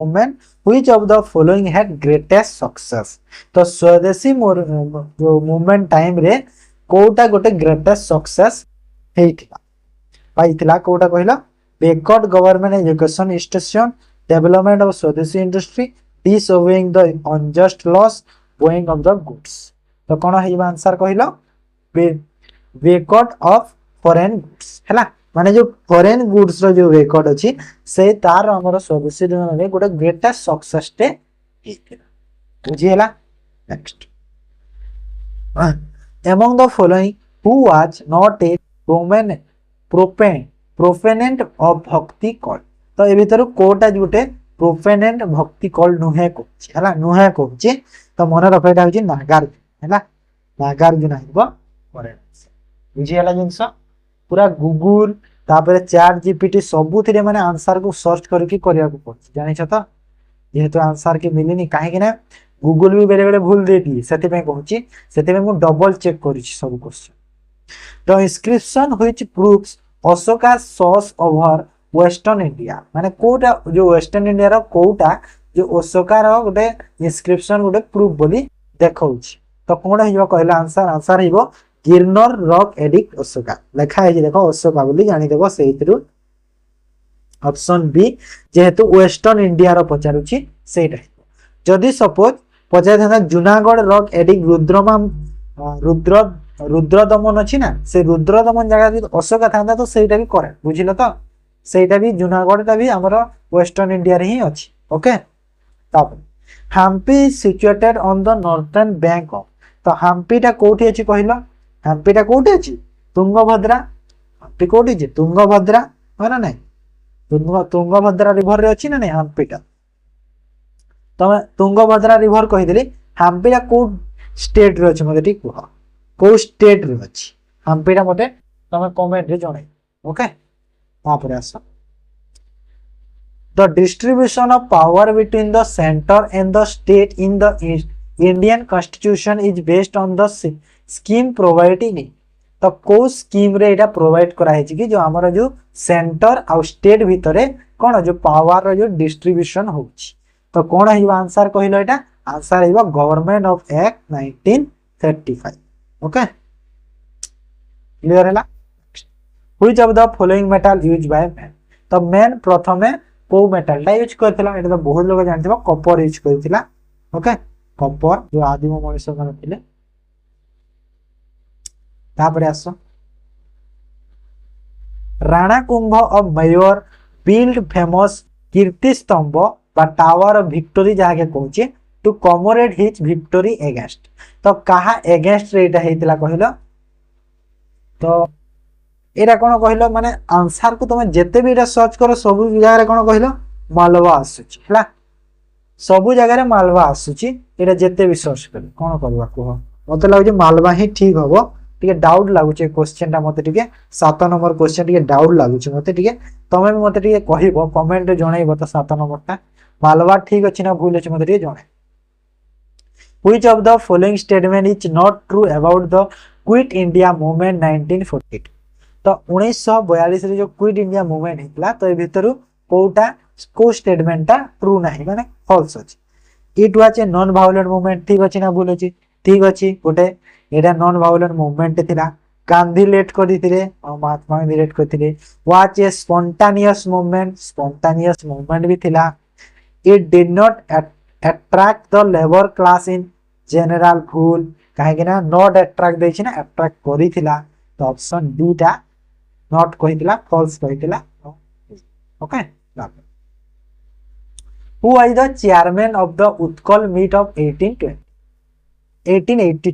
Women which of the following had greatest success. तो स्वदेशी जो movement time रे कोटा गोटे ग्रेटेस्ट सक्सेस हेइथिला पाइथिला कोटा कहला boycott government education institution development of Swadeshi industry disobeying the unjust laws going of the goods. तो कोन हेइबा आंसर कहला बेकवर्ड ऑफ फॉरेन गुड्स हैला माने जो फॉरेन गुड्स रो जो रेकॉर्ड अछि से तार हमर स्वदेशी रे गोटे ग्रेटेस्ट सक्सेस टे हेइथिला बुझियला। Next among the following who was not a proponent of भक्ति कॉल। तो ए भीतर कोटा जोटे प्रोफेनेंट भक्ति कॉल नुहे कोछि हला नुहे कोछि तो मन रखैटा होछि नागार्जुन हला नागार्जुन आइबो करे बुझि हला जिंस पूरा गूगल तापर चैट जीपीटी सब थिरे माने आंसर को सर्च करके करिया को पड़छि जानि छ तो जेहेतु आंसर के मिलिनी काहे कि ना गूगल भी बेले बेले भूल दे दी सेते पे कहूची सेते पे मु डबल चेक करिछि सब question. The inscription which proves Ashoka sauce over western India माने कोटा जो वेस्टर्न इंडिया रो कोटा जो अशोका रो गोटे इंस्क्रिप्शन गोटे प्रूफ बोली देखौछि तो कोन हिबो कहला answer हिबो Girnar rock edict Ashoka लिखा है देखो अशोका बोली जानि देबो सेहितरु ऑप्शन बी जेहेतु वेस्टर्न इंडिया रो पचारुछि सेटा जदि सपोज पचार था जूनागढ़ रॉक एडिक्ट रुद्र दमन अच्छी ना से रुद्र दमन जगह अशोका था तो सहीटा भी करे बुझिल तो सहीटा भी जूनागढ़ भी आमर वेस्टर्न इंडिया रे ही अच्छी okay. Hampi situated on the northern bank of तो हम्पीटा कोठी अछि कहलो हम्पीटा कोठी अछि तुंगभद्रा हम्पी कोठी अछि तुंगभद्रा हो ना नहीं तुंगभद्रा रिवर रे अछि ना नहीं हम्पीटा तमे तुंगभद्रा रिवर कहिदेली हम्पीटा को स्टेट रे अछि मते ठीक कह को स्टेट रे अछि हम्पीटा मते तमे कमेंट रे जणाई ओके। तापर आसा the distribution of power between the centre and the state in the Indian constitution is based on the scheme providing तो को स्कीम रे एटा प्रोवाइड करा है कि जो हमर जो सेंटर आ स्टेट भितरे कोन जो पावर रो जो डिस्ट्रीब्यूशन होछि तो कौन है आंसर कहलो एटा आंसर है government of act 1935 okay clear हैला। Which of the following metal use by man तो मैन प्रथमे को मेटल टा यूज करथिला एटा तो बहुत लोग जानथिबो कॉपर यूज करथिला ओके कॉपर जो आदिम मनुष्य मन थिले। तापर आसो Rana Kumbha of Mewar build famous Kirti Stambh tower of victory जहाँ कहूँ to commemorate his victory against तो कहा एगेंस्ट रे एटा हेतिला कहलो तो एटा कोन कहलो माने आंसर को तुम जेते भी एटा सर्च करो सब जगह रे कोन कहलो मालवा आसुची हला सब जगह रे मालवा आसुची एटा जेते भी सर्च कर कोन करबा कहो मते लागु मालवा ही ठीक हबो टिके डाउट लागु क्वेश्चन टा मते टिके 7 नंबर क्वेश्चन टिके डाउट लागु मते टिके तमे भी मते टिके कहिबो कमेंट रे जणाइबो तो 7 नंबर टा मालवा ठीक अछि ना भूल अछि मते टिके जणाइ। Which of the following statement is not true about the quit India movement 1942 तो 1942 रे जो क्विट इंडिया मूवमेंट हितला तो ए भितरु कोटा को स्टेटमेंट टा ट्रू नाही माने फॉल्स अछि it was a non violent movement ठीक अछि ना भूल अछि ठीक अछि गोटे एटा नॉन वायलेंट मूवमेंट थिला गांधी लेट करथिले और महात्मा गांधी लेट करथिले वाज ए स्पॉन्टेनियस मूवमेंट भी थिला it did not attract the labor class in general भूल कहीं ना not attract देछि ना attract करिथिला तो ऑप्शन डी टा not कहिथिला false कहिथिला okay. who was the chairman of the Utkal meet of 1882 1882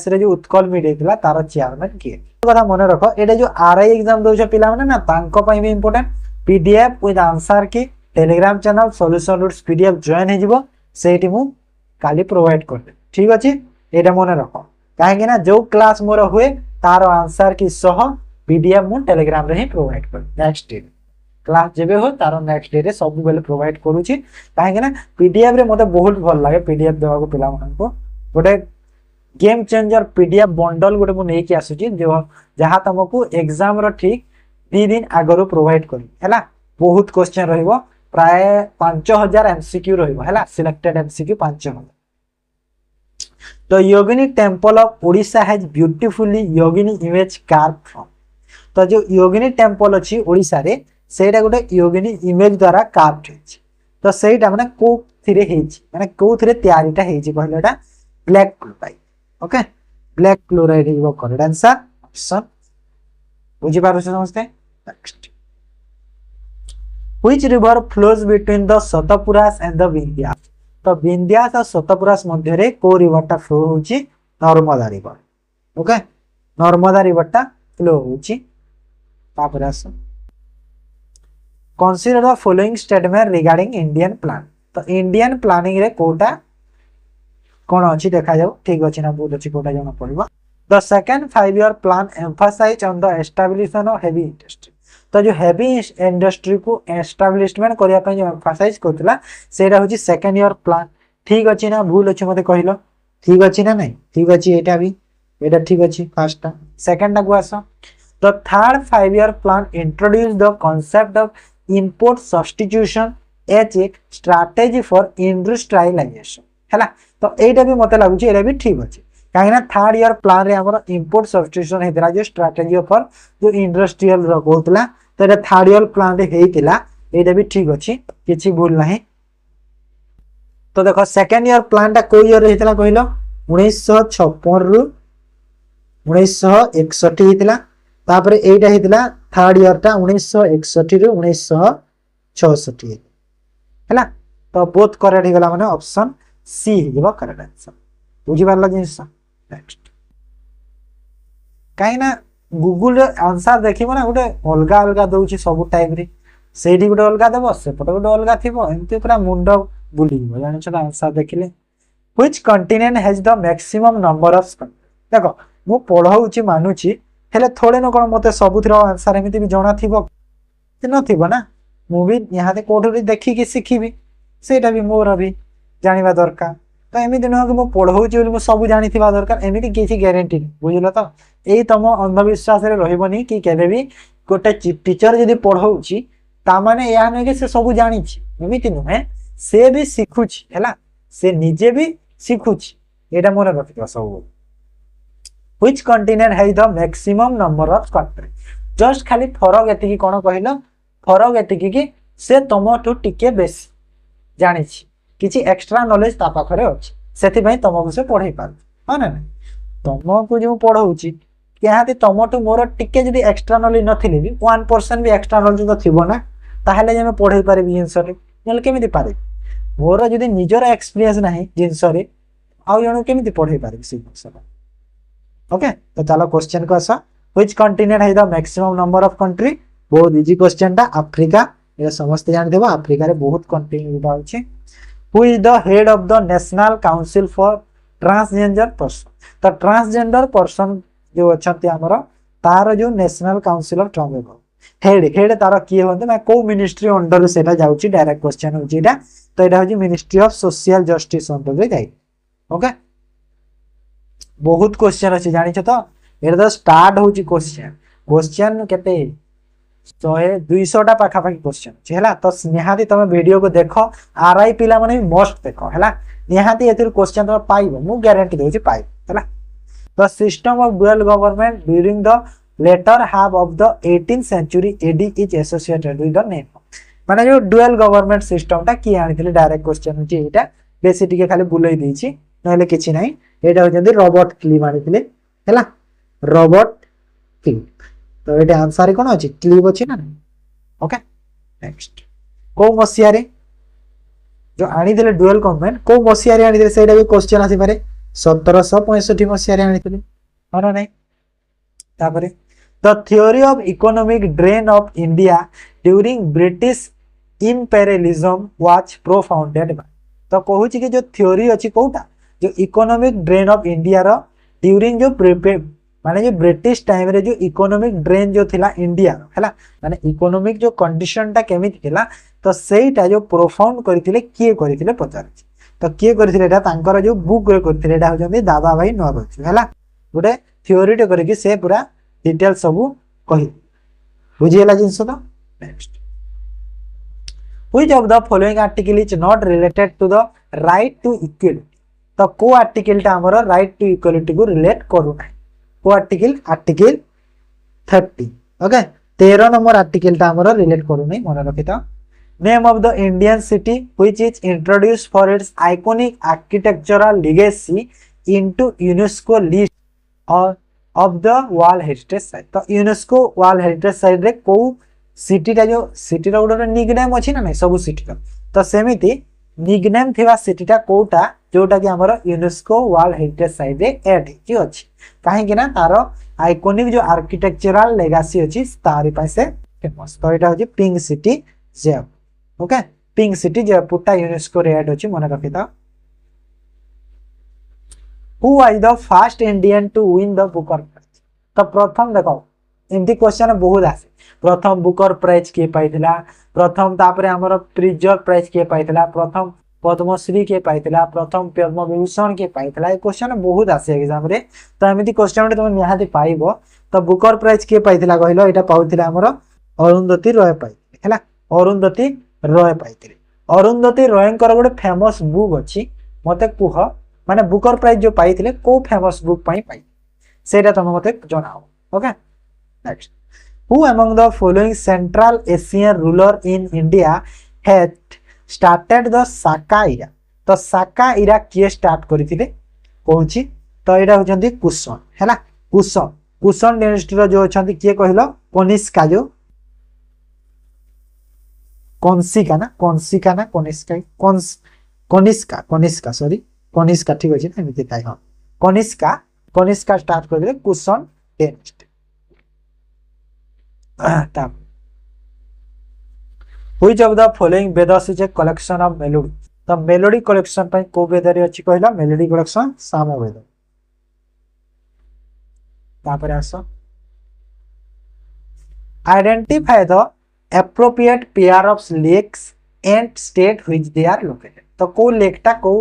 रे जो उत्कल मीट हेतिला तार चेयरमैन किए कथा मने रखो एटा जो आरआई एग्जाम दोछ पिला माने ना तांको पई भी important PDF with answer key Telegram channel solution roots PDF join हे जिवो सेठी मु काली प्रोवाइड कर दे ठीक अछि एटा मने रखो काहे ना जो क्लास मोर हुए तार आंसर की सह पीडीएफ मु टेलीग्राम रे ही प्रोवाइड कर नेक्स्ट डे क्लास जेबे हो तार नेक्स्ट डे रे सब बेले प्रोवाइड करूची काहे ना पीडीएफ रे मते बहुत भल लागे पीडीएफ देवा को पिला मन को गोटे गेम चेंजर पीडीएफ बंडल गोटे मु नै कि आसुची जो जहा तुमको एग्जाम रो ठीक 2 दिन आगरो प्रोवाइड करी हैला बहुत क्वेश्चन रहइबो प्राय 5000 एमसीक्यू रहिबो हैला सिलेक्टेड एमसीक्यू 5000 तो Yogini temple of Odisha has beautifully Yogini image carve from तो जो योगिनी टेम्पल अछि ओडिशा रे सेटा गोटे योगिनी इमेज द्वारा कार्व हेछि तो सेटा माने को थिरे हेछि माने को थिरे तयारीटा हेछि कहले एटा black chloride okay black chloride हिबो करेक्ट आंसर ऑप्शन बुझी पारो समझते next which river flows between the Satpuras and the Vindhyas तो विंध्यास और सतपुरास मध्य रे को रिवरटा फ्लो होची नर्मदा रिवर ओके नर्मदा रिवरटा फ्लो होची तापर आस consider the following statement regarding Indian plan तो इंडियन प्लानिंग रे कोटा कोन अछि देखा जाऊ ठीक अछि ना बहुत अछि कोटा जणा पड़िबो the second 5 year plan emphasize on the establishment of heavy industry तो जो हेवी इंडस्ट्री को एस्टैब्लिशमेंट करिया पय जो एम्फसाइज करतला सेटा होची सेकंड ईयर प्लान ठीक अछि ना भूल अछि मते कहिलो ठीक अछि ना नहीं ठीक अछि एटा भी एटा ठीक अछि फर्स्ट सेकंड टा को आसो the third 5 year plan introduce the concept of import substitution as a strategy for industrialisation हैला तो एटा भी मते लागु छी एटा भी ठीक अछि काहेना थर्ड ईयर प्लान रे हमर इंपोर्ट सब्स्टिट्यूशन हेतरा जो स्ट्रेटजी फॉर जो इंडस्ट्रियल रो कहतला तो एटा थर्ड ईयर प्लान रे हेतिला एटा भी ठीक अछि किछि भूल नाही तो देखो सेकंड ईयर प्लान टा को ईयर हेतिला कहिलो 1956 रु 1961 हेतिला तापर एटा हेतिला थर्ड ईयर टा 1961 रु 1966 हैला तो बोथ करेक्ट हे गला माने ऑप्शन सी हेबो करेक्ट आंसर बुझी पारला जिंस नेक्स्ट काई ना गूगल रे आंसर देखिबो ना गोटे अलगा अलगा दउची सब टाइम रे सेठी गोटे अलगा देबो सेपटे गोटे अलगा थिबो एमती पूरा मुंड बुलीबो जानि छ आंसर देखिले which continent has the maximum number of देखो मु पढाउची मानुची हेले थोड़े न कोन मते सबुथरो आंसर एमिति भी जणा थिबो कि न थिबो ना मु भी यहाँ ते कोठरी देखि कि सिखिबी सेटा भी मोर भी जानिबा दरकार तो एमिति न कि मु पढाउची बोली मु सब जानिथिबा दरकार एमिति किछि ग्यारंटी बुझिलो तो एई तम अंधविश्वास रे रहइबनी कि केबे भी गोटे टीचर जदी पढाउची ता माने या न कि से सब जानिछि एमिति नुहे से भी सिखुछि हैला से निजे भी सिखुछि एटा मोर रखिबा सब which continent has the maximum number of country just खाली फरक एतिकी कोन कहिलो फरक एतिकी कि से तमठु टिके बेसी जानिछि किछि एक्स्ट्रा नॉलेज ता पाखरे अछि सेति भाई तमको से पढाई पार हा ना तमको जो पढाउछि केहाते तमठु मोर टिके जदी एक्स्ट्रा नॉलेज नथिले भी 1% भी एक्स्ट्रा नॉलेज तो थिबो ना ताहले जे मैं पढाई पारे आंसर रे नल केमिति पारे मोर जदी निजर एक्सपीरियंस नाही जिंस रे आ जणो केमिति पढाई पारे से आंसर ओके तो चलो क्वेश्चन को आसा which continent has the maximum number of country बहुत इजी क्वेश्चन टा अफ्रीका ये समस्त जान देबो अफ्रीका रे बहुत कंट्री बाउछि who is the head of the national council for transgender person तो ट्रांसजेंडर पर्सन जो अछंती हमर तार जो national council of transgender head तार किए होते मैं को मिनिस्ट्री अंडर सेटा जाउछि डायरेक्ट क्वेश्चन होछि एटा तो एटा होछि ministry of social justice under रे जाई ओके बहुत क्वेश्चन अछि जानि छ तो एटा तो स्टार्ट होछि क्वेश्चन केते 100 टा पाखा पाखी क्वेश्चन छेला तो निहाती तमे वीडियो को देखो आरआई पिला माने मस्ट देखो हैला निहाती एतिर क्वेश्चन तो पाइबो मु गारंटी दोछि पाइबो हैला the system of dual government during the latter half of the 18th century AD is associated with the name माने जो डुअल गवर्नमेंट सिस्टम टा की आनिथिले डायरेक्ट क्वेश्चन होछि एटा बेसी टिके खाली बुलई देछि नहले किछि नाही एटा होजंदी रॉबर्ट क्लीव आनिथिले हैला रॉबर्ट क्लीव तो एटा आंसर कोन अछि क्लीव अछि ना ओके नेक्स्ट को मसिया रे जो आनिथिले डुअल गवर्नमेंट को मसिया रे आनिथिले सेटा भी क्वेश्चन आसी पारे 1765 मसिया रे आनिथिले होना नाही तापरे the theory of economic drain of India during British imperialism was propounded by तो कहूची कि जो थ्योरी अछि कोटा जो इकोनॉमिक ड्रेन ऑफ इंडिया रो ड्यूरिंग जो माने जो ब्रिटिश टाइम रे जो इकोनॉमिक ड्रेन जो थिला इंडिया हैला माने इकोनॉमिक जो कंडीशन ता केमिति थिला तो सेटा जो प्रोफाउंड करथिले किए करथिले पचारछि तो किए करथिले एटा तांकर जो बुक रे करथिले एटा होजंदी दादा भाई नवबच्चु हैला गोटे थ्योरी टे करके से पूरा डिटेल सब कहि बुझियला जिंस तो next which of the following article is not related to the right to equality. तो को आर्टिकलटा हमर राइट टू इक्वालिटी को रिलेट करू ना। को आर्टिकल आर्टिकल 30 ओके 13 नंबर आर्टिकलटा हमर रिलेट करू नै मन रखिता। Name of the Indian city which is introduced for its iconic architectural legacy into UNESCO list of the world heritage site. तो यूनेस्को वर्ल्ड हेरिटेज साइट रे को सिटी टा जो सिटी रो गोटे निकनेम अछि ना नै सब सिटी रो। तो सेमिति निकनेम थिबा सिटी टा कोटा जोटा कि हमर यूनेस्को वर्ल्ड हेरिटेज साइट रे ऐड कि अछि काहे कि ना तारो आइकॉनिक जो आर्किटेक्चरल लेगेसी अछि तारि पासे फेमस। तो एटा होछि pink city Jaipur okay pink city Jaipur टा यूनेस्को रे ऐड अछि मन रखिता। Who was the first Indian to win the Booker Prize? तो प्रथम देखो एमती क्वेश्चन बहुत आसे प्रथम बुकर प्राइज के पाइथिला प्रथम तापरे हमर प्रिजर प्राइज के पाइथिला प्रथम पद्मश्री के पाइथिला प्रथम पद्म विभूषण के पाइथिला ए क्वेश्चन बहुत आसे एग्जाम रे। तो एमती क्वेश्चन तुम निहाती पाइबो। तो बुकर प्राइज के पाइथिला कहलो एटा पाउथिला हमर अरुंधति रॉय पाइथिले हैला अरुंधति रॉय पाइथिले। अरुंधति रॉयंकर गोटे फेमस बुक अछि मते कुह माने बुकर प्राइज जो पाइथिले को फेमस बुक पाई पाई सेटा तुम मते जणाओ okay. Next who among the following central Asian ruler in India had started the Saka era. तो साका इरा किए स्टार्ट करथिले कहूची। तो एटा होचंदी कुशन हैला कुशन कुशन डायनेस्टी रो जो अछंती किए कहलो कनिष्का जो कनिष्का ना कनिष्का कनिष्का कनिष्का सॉरी कनिष्का ठीक अछि ना एमिति काय हां कनिष्का कनिष्का स्टार्ट कर दिले कुशन डायनेस्टी। ता which of the following Vedas is a collection of melody. तो मेलोडी कलेक्शन पय को वेद रे अछि कहला मेलोडी कलेक्शन सामवेद। तापर आसो identify the appropriate pair of lakes and state which they are located. तो को लेकटा को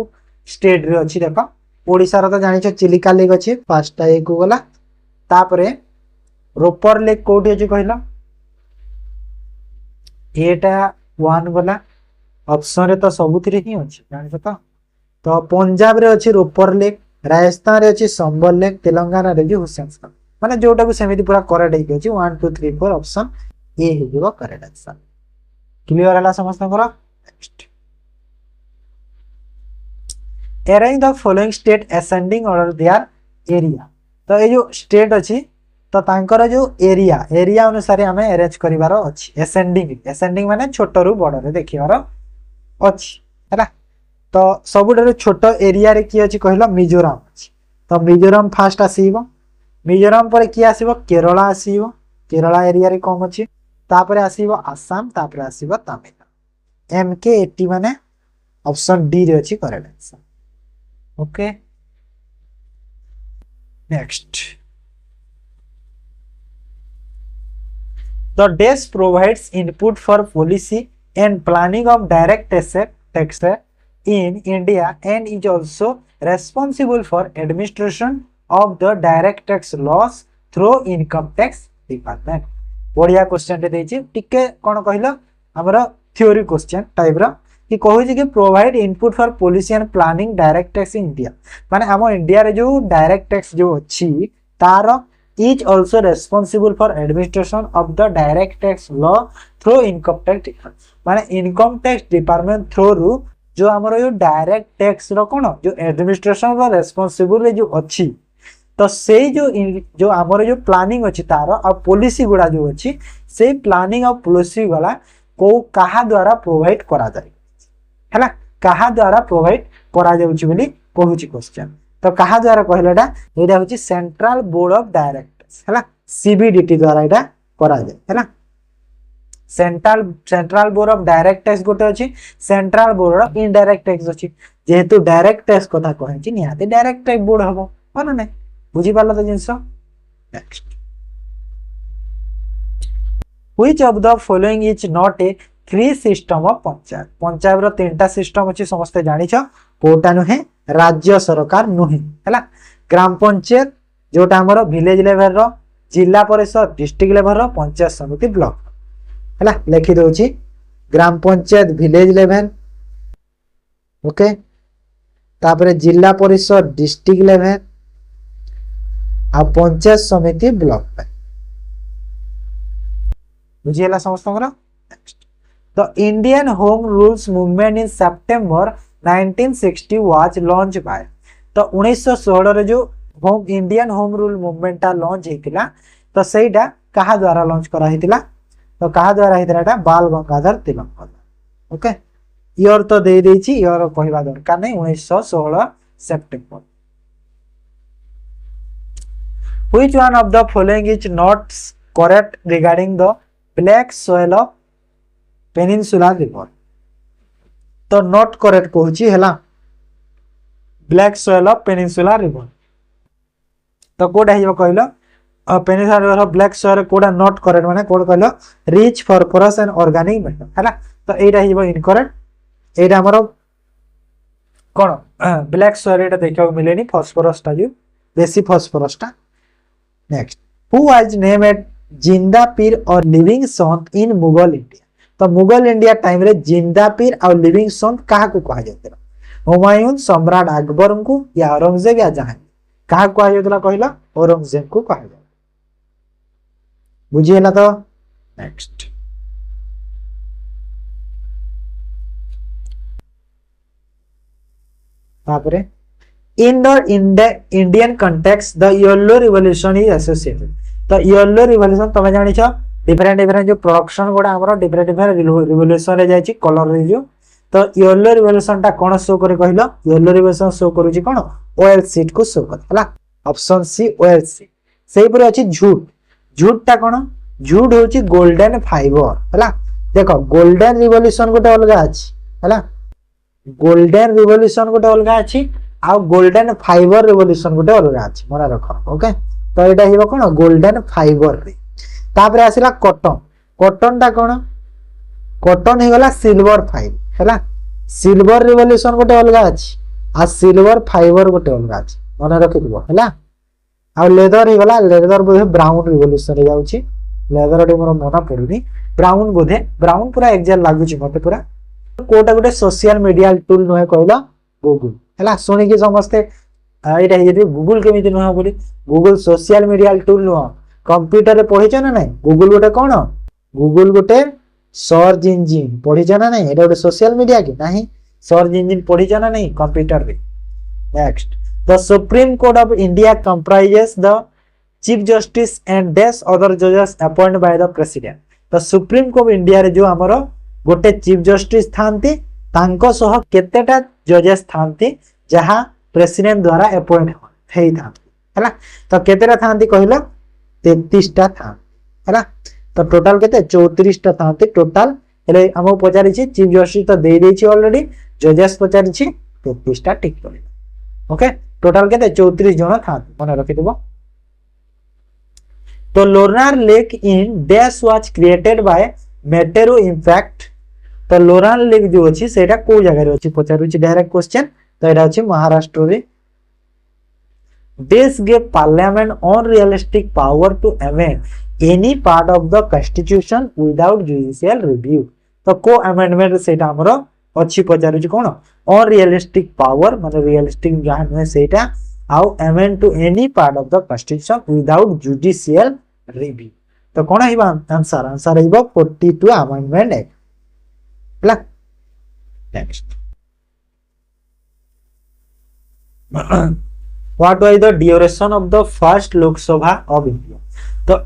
स्टेट रे अछि देखो ओडिसा रो तो जानिछ चिलिका लेक अछि फर्स्ट टा एक गला तापरे रोपर लेक कोठी अछि कहला एटा 1 गला ऑप्शन रे तो सबुथिरे ही अछि जानिछ तो पंजाब रे अछि रोपर लेक राजस्थान रे अछि संबल लेक तेलंगाना रे हुसैनसागर माने जोटा को सेमिति पूरा करेक्ट हे अछि 1 2 3 4 ऑप्शन ए हे जो करेक्ट आंसर। क्लियर हला समस्त करो। Next arrange the following state ascending order their area. तो ये जो स्टेट अछि तो तांकर जो एरिया एरिया अनुसार हमें अरेंज करिवार अछि असेंडिंग असेंडिंग माने छोट रु बड़ रे देखिवार अछि हैला। तो सबुडे छोट एरिया रे की अछि कहलो मिजोरम अछि। तो मिजोरम फर्स्ट आसीबो मिजोरम पर की आसीबो केरला आसीबो केरला एरिया रे कम अछि तापरे आसीबो आसाम तापरे आसीबो तमिलनाडु एमके 80 माने ऑप्शन डी रे अछि correct answer okay. Next the डेस provides input for policy and planning of direct tax in India and is also responsible for administration of the direct tax laws through income tax department। बढ़िया question टे देछि टिके कोन कहलो हमरो theory question type रो कि कहै छै कि provide input for policy and planning direct tax in India माने हम इंडिया रे जो डायरेक्ट टैक्स जो अछि तार is also responsible for administration of the direct tax law through income tax department माने इनकम टैक्स डिपार्टमेंट थ्रू रु जो हमरो यो डायरेक्ट टैक्स रो कोन जो एडमिनिस्ट्रेशन रो रेस्पोंसिबल जो अछि तो से जो हमरो जो प्लानिंग अछि तार आ पॉलिसी गुडा जो अछि से प्लानिंग और पॉलिसी वाला को कहा द्वारा प्रोवाइड करा जाय हैला कहा द्वारा प्रोवाइड करा जाउछि बोली कहूछि क्वेश्चन। तो कहा द्वारा कहलाटा एटा होछि central board of direct tax हैला सीबीडीटी द्वारा एटा करा जाय हैला। Central board of direct tax गोटे अछि central board of indirect tax अछि जेहेतु डायरेक्ट टैक्स कथा कहै छी निहाते डायरेक्ट टैक्स बोर्ड हबो माने नै बुझी पालो त जिंस। Next which of the following is not a free system of panchayat. Panchayat रो तीनटा सिस्टम अछि समस्त जानि छ कोटा नुहे राज्य सरकार नुहे हैला ग्राम पंचायत जोटा हमरो विलेज लेवल रो जिला परिषद डिस्ट्रिक्ट लेवल रो पंचायत समिति ब्लॉक हैला लिखि दोछि ग्राम पंचायत विलेज लेवल, ओके तापर जिला परिषद डिस्ट्रिक्ट लेवल आ पंचायत समिति ब्लॉक पे बुझीला समस्त। The Indian home rules movement in September 1960 was launch by. तो 1916 रे जो home Indian home rule movement launch हेतिला तो सेटा कहा द्वारा लॉन्च करा हेतिला तो कहा द्वारा हेतिला एटा बाल गंगाधर तिलक द्वारा। ओके ईयर तो दे देछि ईयर कहबा दरकार नै 1916 September. Which one of the following is not correct regarding the black soil of Peninsula River? तो not correct कहूची हैला black soil of Peninsula River। तो कोड है कहलो Peninsula River black soil कोडा not correct माने कोड कहलो rich phosphorus and organic matter हैला। तो एटा हिबो incorrect। एटा हमरो कोन black soil एटा देखियो मिलेनी phosphorus ता जो बेसी phosphorus ता। नेक्स्ट हु वाज नेम्ड जिंदा पीर और लिविंग संत इन मुगल इंडिया। तो मुगल इंडिया टाइम रे जिंदा पीर और लिविंग संत काहा को कहा जातला हुमायूं सम्राट अकबर को या औरंगजेब या जहांगीर काहा को कहा जातला कहला औरंगजेब को कहा जातला बुझिएला। तो नेक्स्ट तापरे in the Indian context the yellow revolution is associated। तो yellow revolution तमे जानि छ डिफरेंट डिफरेंट जो प्रोडक्शन गोडा हमरो डिफरेंट डिफरेंट रिवोल्यूशन रे जायछि कलर रे जो। तो yellow revolution ता कोन शो करे कहलो yellow revolution शो करू छी कोन ऑयल सीड को शो कर हला ऑप्शन सी ऑयल सीड। सेही पर अछि झूठ। झूठ ता कोन झूठ होछि गोल्डन फाइबर हला। देखो गोल्डन रिवोल्यूशन गोटे अलगा अछि हला गोल्डन रिवोल्यूशन गोटे अलगा अछि आ गोल्डन फाइबर रिवोल्यूशन गोटे अलगा अछि मरा रख। ओके तो एटा हिबो कोन गोल्डन फाइबर रे। तापरे आसिला कॉटन। कॉटन ता कोन कॉटन हे गला सिल्वर फाइबर हैला सिल्वर रिवोल्यूशन गोटे अलगा अछि आ सिल्वर फाइबर गोटे अलगा अछि मने रखि दिबो हैला। आ लेदर हे गला लेदर बोधे ब्राउन रिवोल्यूशन रे जाउछि लेदर रे मोर मना पडुनी ब्राउन बोधे ब्राउन पूरा एक्जेक्ट लागुछि मते पूरा। कोटा गोटे सोशल मीडिया टूल नहे कहला गूगल हैला सुनी कि समस्ते एटा हे जे गूगल केमिति नह बोली गूगल सोशल मीडिया टूल नह कंप्यूटर रे पढिछ ना नै गूगल गोटे कोन गूगल गोटे सर्च इंजिन पढिछ ना नै एटा गोटे सोशल मीडिया कि नाही सर्च इंजिन पढिछ ना नै कंप्यूटर रे। Next the supreme court of India comprises the chief justice and these other जजेस appointed by the president. The supreme court of India रे जो हमरो गोटे चीफ जस्टिस थांती तांको सह केतेटा जजेस थांती जहां प्रेसिडेंट द्वारा अपॉइंट हेई थांती हैला। तो केतेटा थांती कहलो 33 टा थांती हैला। तो टोटल केते 34 टा थांती टोटल हेले हमो पचारि छी चीफ जस्टिस तो दे देछि ऑलरेडी जजेस पचारि छी 33 टा टिक करिला। ओके टोटल केते 34 जण थांती मने रखि देबो। तो Lonar lake in dash was created by meteor impact. तो लोनार लेक जो अछि सेटा को जगह रे अछि पचारु छी डायरेक्ट क्वेश्चन। तो एटा अछि महाराष्ट्र रे। This gave parliament unrealistic power to amend any part of the constitution without judicial review। तो को अमेंडमेंट सेटा हमरो अछि पचारु छी कोन unrealistic power माने रियलिस्टिक जहां में सेटा आउ amend to any part of the constitution without judicial review। तो कोन हिबा आंसर आंसर हिबो 42 अमेंडमेंट एक्ट ला। Next What was the duration of the first Lok Sabha of India? तो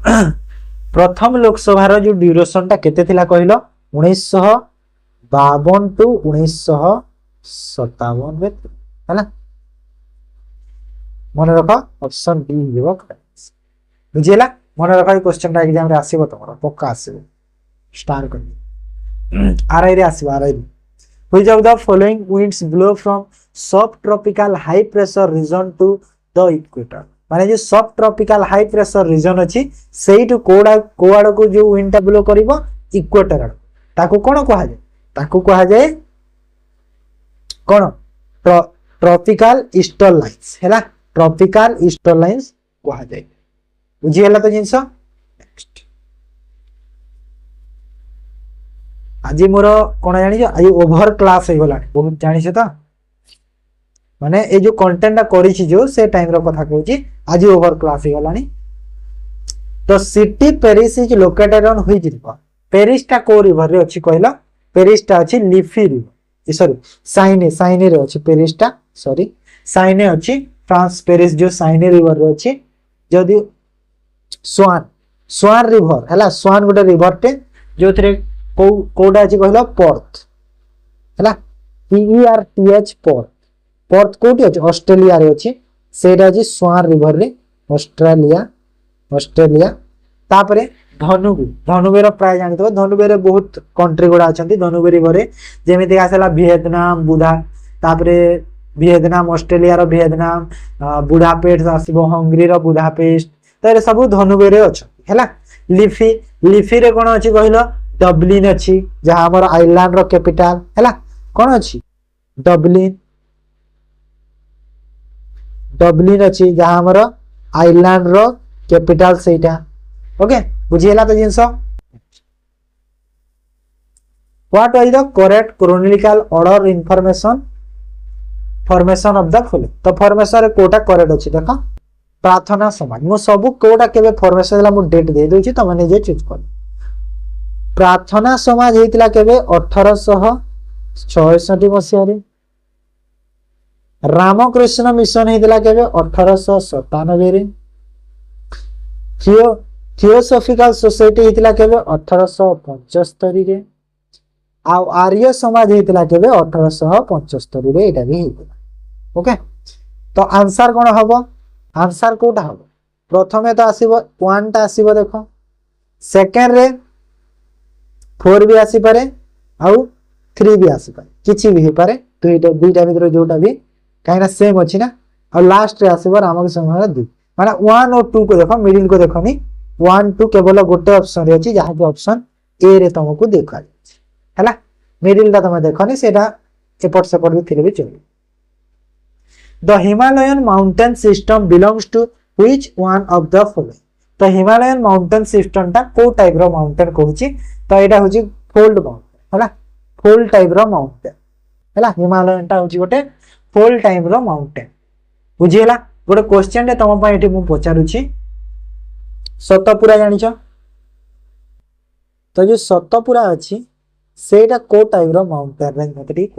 प्रथम लोकसभा रो जो ड्यूरेशन ता केते थिला कहलो 1952 टू 1957 रे हैला मन रख ऑप्शन डी हिबो बुझिला। मन रख क्वेश्चन ता एग्जाम रे आसीबो तमरो पक्का आसीबो स्टार कर आरआई रे आसीबो RI. Which of the following winds blow from subtropical high pressure region to the equator? माने जो subtropical high pressure region अछि सेही टू कोआड को जो wind ता ब्लो करिवो इक्वेटर आड़ ताको कोन कहा जाय ताको कहा जाय कोन ट्रॉपिकल ईस्टर्न लाइन्स हैला ट्रॉपिकल ईस्टर्न लाइन्स कहा जाय बुझी हैला तो जिंस। नेक्स्ट आज मोर कौन जानी आज ओभर क्लास हो गला बहुत जानी तो माने ये जो कंटेंट करी जो से टाइम रो कथा कहूची आज ओभर क्लास हो गला तो city Paris is located on which river Paris टा को रिवर रे अछि कहला पेरिस टा अछि लिफी रिवर सॉरी साइने रे अछि पेरिस टा सॉरी साइने अछि फ्रांस पेरिस जो साइने रिवर रे अछि जदी स्वान रिवर हैला स्वान गोटे रिवर टे जो थरे कोडा अछि कहला पर्थ हैला PERTH पर्थ कोठी अछि ऑस्ट्रेलिया रे अछि सेटा अछि स्वान रिवर रे ऑस्ट्रेलिया तापरे धनुबेर प्राय जानि तो धनुबेर बहुत कंट्री गुडा अछंती धनुबेर रिवर रे जेमिति आसला वियतनाम बुधा तापरे वियतनाम ऑस्ट्रेलिया रो वियतनाम बुडापेस्ट आसीबो हंगरी रो बुडापेस्ट तो ये सब धनुबेर रे अछि हैला लिफी रे कोन अछि कहलो डबलिन अछि जहा हमर आइलैंड रो कैपिटल हैला कोन अछि डबलिन अछि जहा हमर आइलैंड रो कैपिटल सेटा ओके बुझियला तो जिंस what is the correct chronological order information formation of the following तो फॉर्मेशन रे कोटा करेक्ट अछि देखो प्रार्थना समाज मो सब कोटा केबे फॉर्मेशन ला मो डेट दे दोछि त माने जे चूज कर प्रार्थना समाज हेतिला केबे 1866 मसिया रे रामकृष्ण मिशन हेतिला केबे 1897 रे थियोसॉफिकल सोसाइटी हेतिला केबे 1875 रे आ आर्य समाज हेतिला केबे 1875 रे एटा भी हेतिला ओके तो आंसर कोन हबो आंसर कोटा हबो प्रथमे तो आसीबो 1 टा आसीबो देखो सेकंड रे 4 भी आसी पारे आउ 3 भी आसी पारे किछि भी हे पारे दुईटा भीतर जोटा भी काइना सेम अछि ना और लास्ट रे आसीबो रामकृष्ण मिशन 2 माने 1 और 2 को देखो मिडिल को देखोनी 1 2 केवल गोटे ऑप्शन रे अछि जहा कि ऑप्शन ए रे तुमको देखा हैला मिडिल दा तुम देखोनी सेटा एपट सेपट भी थिले भी चली the Himalayan mountain system belongs to which one of the following तो हिमालयन माउंटेन सिस्टम टा को टाइप रो माउंटेन कहूची तो एटा होची फोल्ड माउंटेन हैला फोल्ड टाइप रो माउंटेन हैला हिमालयन टा होची गोटे फोल्ड टाइप रो माउंटेन बुझियला गोटे क्वेश्चन रे तम पय एठी मु पचारुची सतपुरा जानि छ तो जो सतपुरा अछि सेटा को टाइप रो माउंटेन रे मते ठीक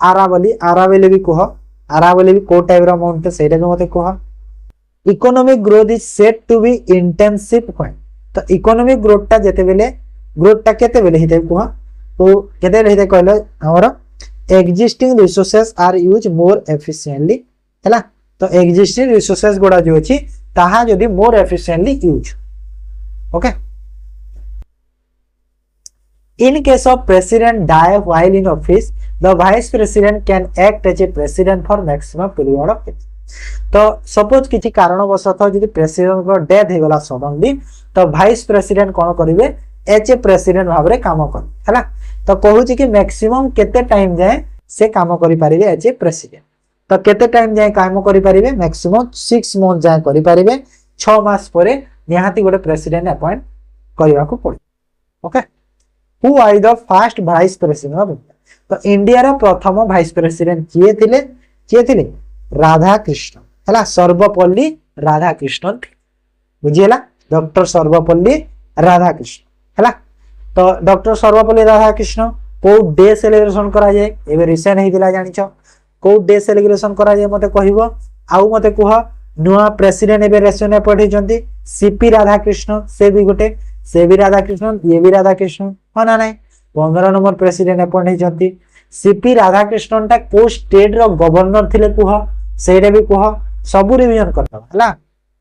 आरावली भी कह आरावली भी को टाइप रो माउंटेन सेटा भी मते कह economic growth is said to be intensive when तो इकोनॉमिक ग्रोथ टा केते बेले हिते कह तो केते बेले हिते कहलो हमर existing resources are use more efficiently हैला तो एक्जिस्टिंग रिसोर्सेस गोडा जो अछि ताहा जदी more efficiently use okay In case of president die while in office, the vice president can act as a president for maximum period of time. तो suppose किछि कारणवशत जदि प्रेसिडेंट को डेथ हे गला सडनली तो वाइस प्रेसिडेंट कोन करिवे H A president भाबरे काम कर हैला तो कहूची कि मैक्सिमम केते टाइम जाए से काम करि परिवे एच ए प्रेसिडेंट तो केते टाइम जाए काम करि परिवे मैक्सिमम 6 मंथ जाए करि परिवे 6 मास परे निहाती गोटे प्रेसिडेंट अपॉइंट करिवा को पड़े okay Who are the first vice president of India? तो इंडिया रो प्रथम वाइस प्रेसिडेंट किए थिले राधा कृष्ण हैला सर्वपल्ली राधा कृष्णन बुझियला डॉक्टर सर्वपल्ली राधा कृष्ण हैला तो डॉक्टर सर्वपल्ली राधा कृष्ण को डे सेलिब्रेशन करा जाए एबे रिसेंट हेतिला जानि छ को डे सेलिब्रेशन करा जाए मते कहिबो आउ मते कह नुआ प्रेसिडेंट एबे रेशन अपॉइंट होजंती सीपी राधा कृष्ण से भी गोटे से भी राधा कृष्ण ये भी राधा कृष्ण ना नहीं 15 नंबर प्रेसिडेंट अपॉइंट होजंती सीपी राधा कृष्णन टा को स्टेट रो गवर्नर थिले कुह सेडे भी कुह सब रिवीजन करता हला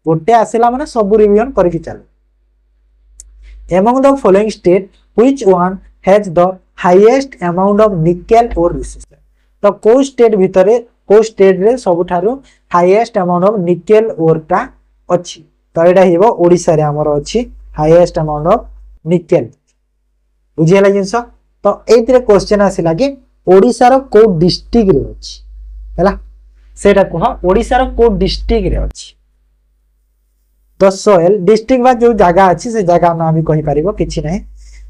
गोटे आसिला माने सब रिवीजन करके चल among the following state which one has the highest amount of nickel ore resources तो को स्टेट भितरे को स्टेट रे सबठारु हाईएस्ट अमाउंट ऑफ निकेल ओर टा अछि तो एडा हेबो ओडिसा रे हमर अछि हाईएस्ट अमाउंट ऑफ निकेल बुझियला जिंस तो एतिरे क्वेश्चन आसिला कि ओडिसा रो को डिस्ट्रिक्ट रे अछि हैला सेटा कह ओडिसा रो को डिस्ट्रिक्ट रे अछि द सोइल डिस्ट्रिक्ट बा जो जगह अछि से जगह नाम भी कहि परिबो किछि नै